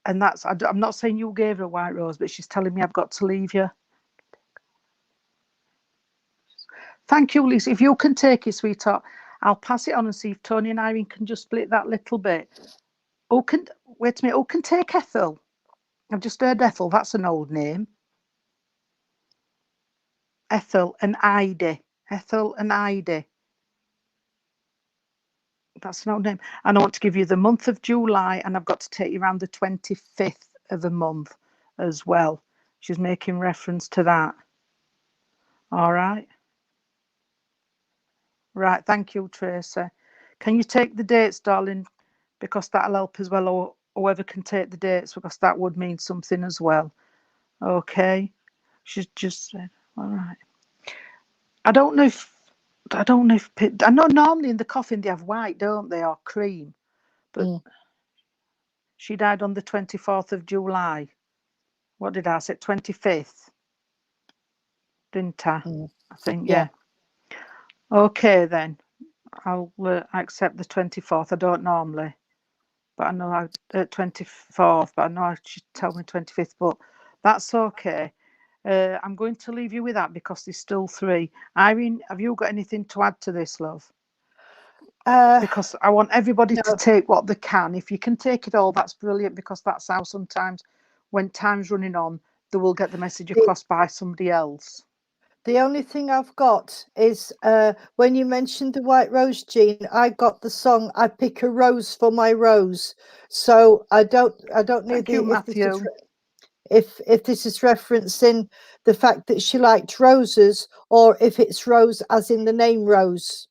And that's, I'm not saying you gave her a white rose, but she's telling me I've got to leave you. Thank you, Lisa. If you can take it, sweetheart, I'll pass it on and see if Tony and Irene can just split that little bit. Wait a minute, who can take Ethel? I've just heard Ethel. That's an old name. Ethel and Heidi. Ethel and Heidi. That's an old name. And I want to give you the month of July, and I've got to take you around the 25th of the month as well. She's making reference to that. All right. Right. Thank you, Tracy. Can you take the dates, darling? Because that'll help as well, or whoever can take the dates, because that would mean something as well. Okay. She's just said, all right. I know normally in the coffin they have white, don't they, or cream, but she died on the 24th of July. What did I say? 25th, didn't I? I think, yeah. Okay, then. I'll accept the 24th. I don't normally. but I know 24th, but I know she told me 25th, but that's okay. I'm going to leave you with that because there's still 3. Irene, have you got anything to add to this, love? Because I want everybody to take what they can. If you can take it all, that's brilliant, because that's how sometimes when time's running on, they will get the message across by somebody else. The only thing I've got is when you mentioned the White Rose, Jean, I got the song "I Pick a Rose for My Rose." So I don't know Thank you, Matthew. if this is referencing the fact that she liked roses, or if it's Rose as in the name Rose.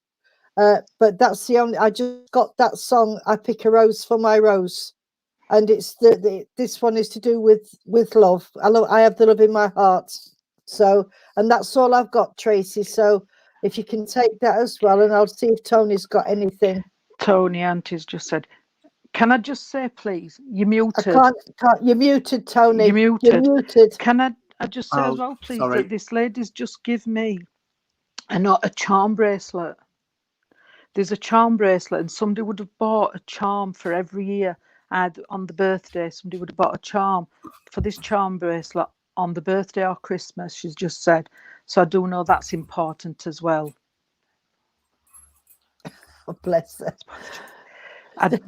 But that's the only. I just got that song. "I Pick a Rose for My Rose," and it's this one is to do with love. I have the love in my heart. So, and that's all I've got, Tracy. So if you can take that as well, and I'll see if Tony's got anything. Tony Auntie's just said, can I just say, please, you're muted. I can't. You're muted, Tony. You're muted. You're muted. Can I just say as well, please, that this lady's just give me a charm bracelet. There's a charm bracelet, and somebody would have bought a charm for every year. On the birthday, somebody would have bought a charm for this charm bracelet on the birthday or Christmas, she's just said. So I do know that's important as well. Oh, bless her.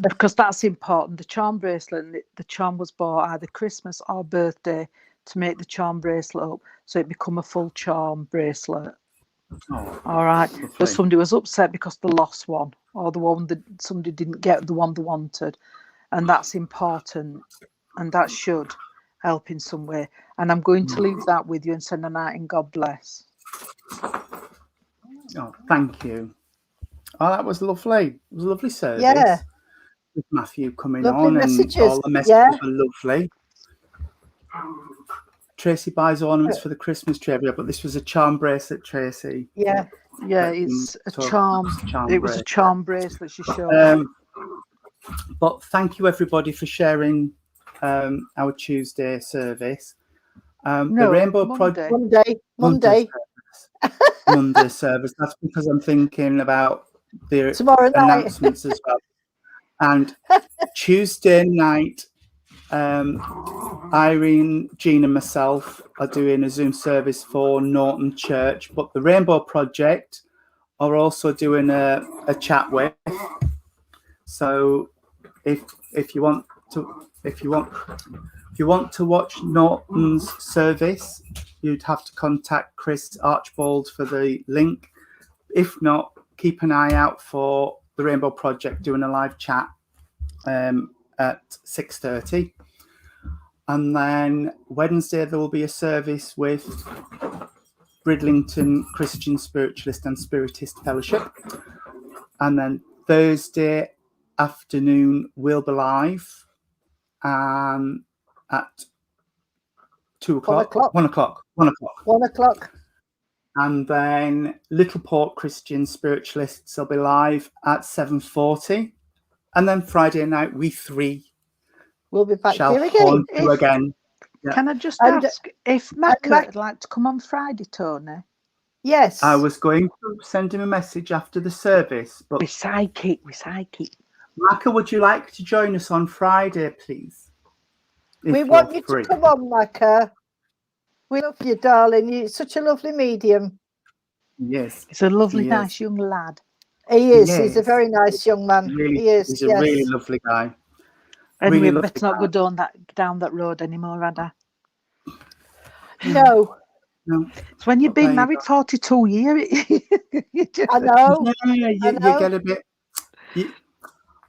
Because that's important. The charm bracelet, and the charm was bought either Christmas or birthday to make the charm bracelet up, so it become a full charm bracelet. Oh, all right. lovely. But somebody was upset because they lost one, or the one that somebody didn't get the one they wanted. And that's important, and that should help in some way. And I'm going to leave that with you and send a night and God bless. Oh, thank you. Oh, that was lovely. It was a lovely service. Yeah. With Matthew coming Lovely on, messages. and all the messages were lovely. Tracy buys ornaments for the Christmas tree, but this was a charm bracelet, Tracy. Yeah. Yeah, it's a charm. It was a charm bracelet she showed. But thank you everybody for sharing our Tuesday service. The Rainbow Project Monday service. That's because I'm thinking about the tomorrow announcements as well. And Tuesday night, Irene, Jean, and myself are doing a Zoom service for Norton Church, but the Rainbow Project are also doing a chat with. So if you want to watch Norton's service, you'd have to contact Chris Archibald for the link. If not, keep an eye out for the Rainbow Project doing a live chat at 6:30. And then Wednesday there will be a service with Bridlington Christian Spiritualist and Spiritist Fellowship. And then Thursday afternoon we'll be live at 2 o'clock. 1 o'clock. 1 o'clock. 1 o'clock. And then Littleport Christian Spiritualists will be live at 7:40. And then Friday night, we three will be back shall here again. haunt you again. Yeah. Can I just ask if Macca would like to come on Friday, Tony? Yes. I was going to send him a message after the service, but we psychic. Macca, would you like to join us on Friday, please? We want you to come on, Macca. We love you, darling. You're such a lovely medium. Yes. He's a lovely, nice young lad. He is. Yes. He's a very nice young man. Really, he is. He's a really lovely guy. Anyway, really let's not go down that road anymore, Ada. No. It's when you've been married 42 years. I know. Yeah, you get a bit.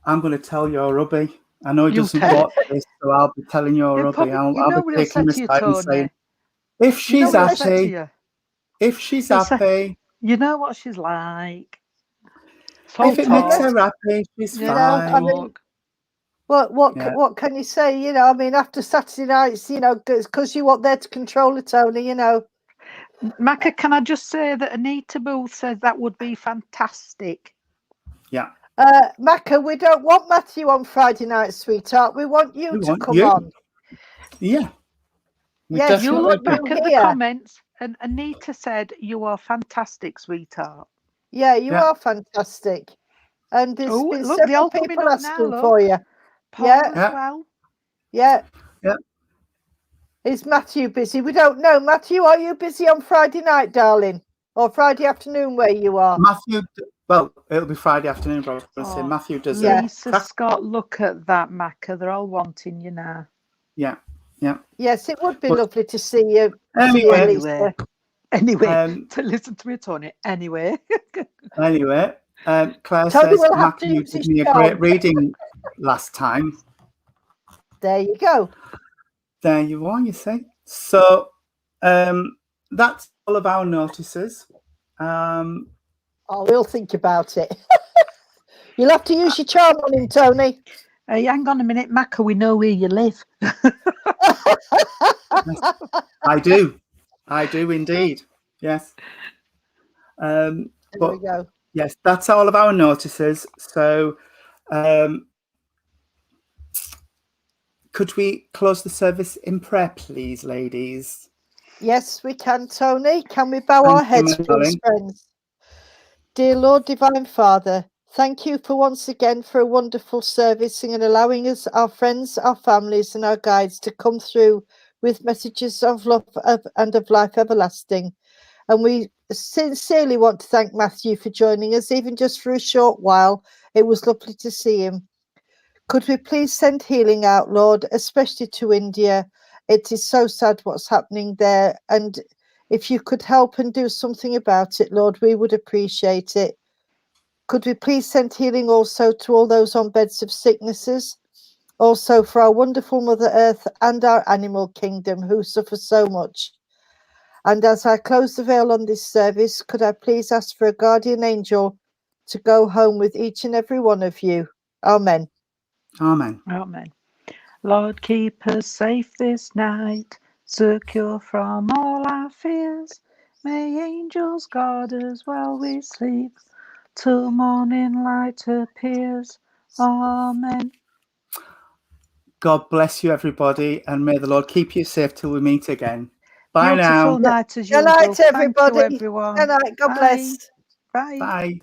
I'm going to tell your hubby. I know he doesn't watch this, so I'll be telling your hubby. I'll be taking the side and saying, if she's happy, you know what she's like. If it makes her happy, she's fine. I mean, what can you say? You know, I mean, after Saturday nights, you know, because you want there to control it, Tony. You know, Macca, can I just say that Anita Booth says that would be fantastic. Yeah. Macca, we don't want Matthew on Friday night, sweetheart. We want you to come on. Yeah. Yeah, you look back at the comments, and Anita said you are fantastic, sweetheart. Yeah, you are fantastic. And there's been several people asking for you. Paul Yeah. as Yeah. well. Yeah. Yeah. Is Matthew busy? We don't know. Matthew, are you busy on Friday night, darling? Or Friday afternoon where you are? Matthew, well, it'll be Friday afternoon, but I was going to say Oh, Matthew does Yeah. a Lisa, crack. Scott, look at that, Macca. They're all wanting you now. Yeah. Yes, it would be But- lovely to see you. Anyway, Lisa. Anyway, to listen to me, Tony. Anyway. Claire Tony says will have to Matthew use did his me a charm. great reading last time. There you go. There you are, you see. So that's all of our notices. Oh, we'll think about it. You'll have to use your charm on him, Tony. Hey, hang on a minute, Macca. We know where you live. I do indeed. Yes. There But we go. yes, that's all of our notices. So could we close the service in prayer, please, ladies? Yes, we can, Tony. Can we bow Thank our you, heads, my please, darling. friends? Dear Lord, Divine Father, thank you for once again for a wonderful servicing and allowing us, our friends, our families, and our guides to come through with messages of love and of life everlasting. And we sincerely want to thank Matthew for joining us, even just for a short while. It was lovely to see him. Could we please send healing out, Lord, especially to India? It is so sad what's happening there. And if you could help and do something about it, Lord, we would appreciate it. Could we please send healing also to all those on beds of sicknesses? Also for our wonderful Mother Earth and our animal kingdom who suffer so much. And as I close the veil on this service, could I please ask for a guardian angel to go home with each and every one of you? Amen. Amen. Amen. Lord, keep us safe this night, secure from all our fears. May angels guard us while we sleep, till morning light appears. Amen. God bless you, everybody, and may the Lord keep you safe till we meet again. Bye Beautiful now. night as Good usual. night, Thank you, everybody. everyone. Good night. God Bye. bless. Bye. Bye.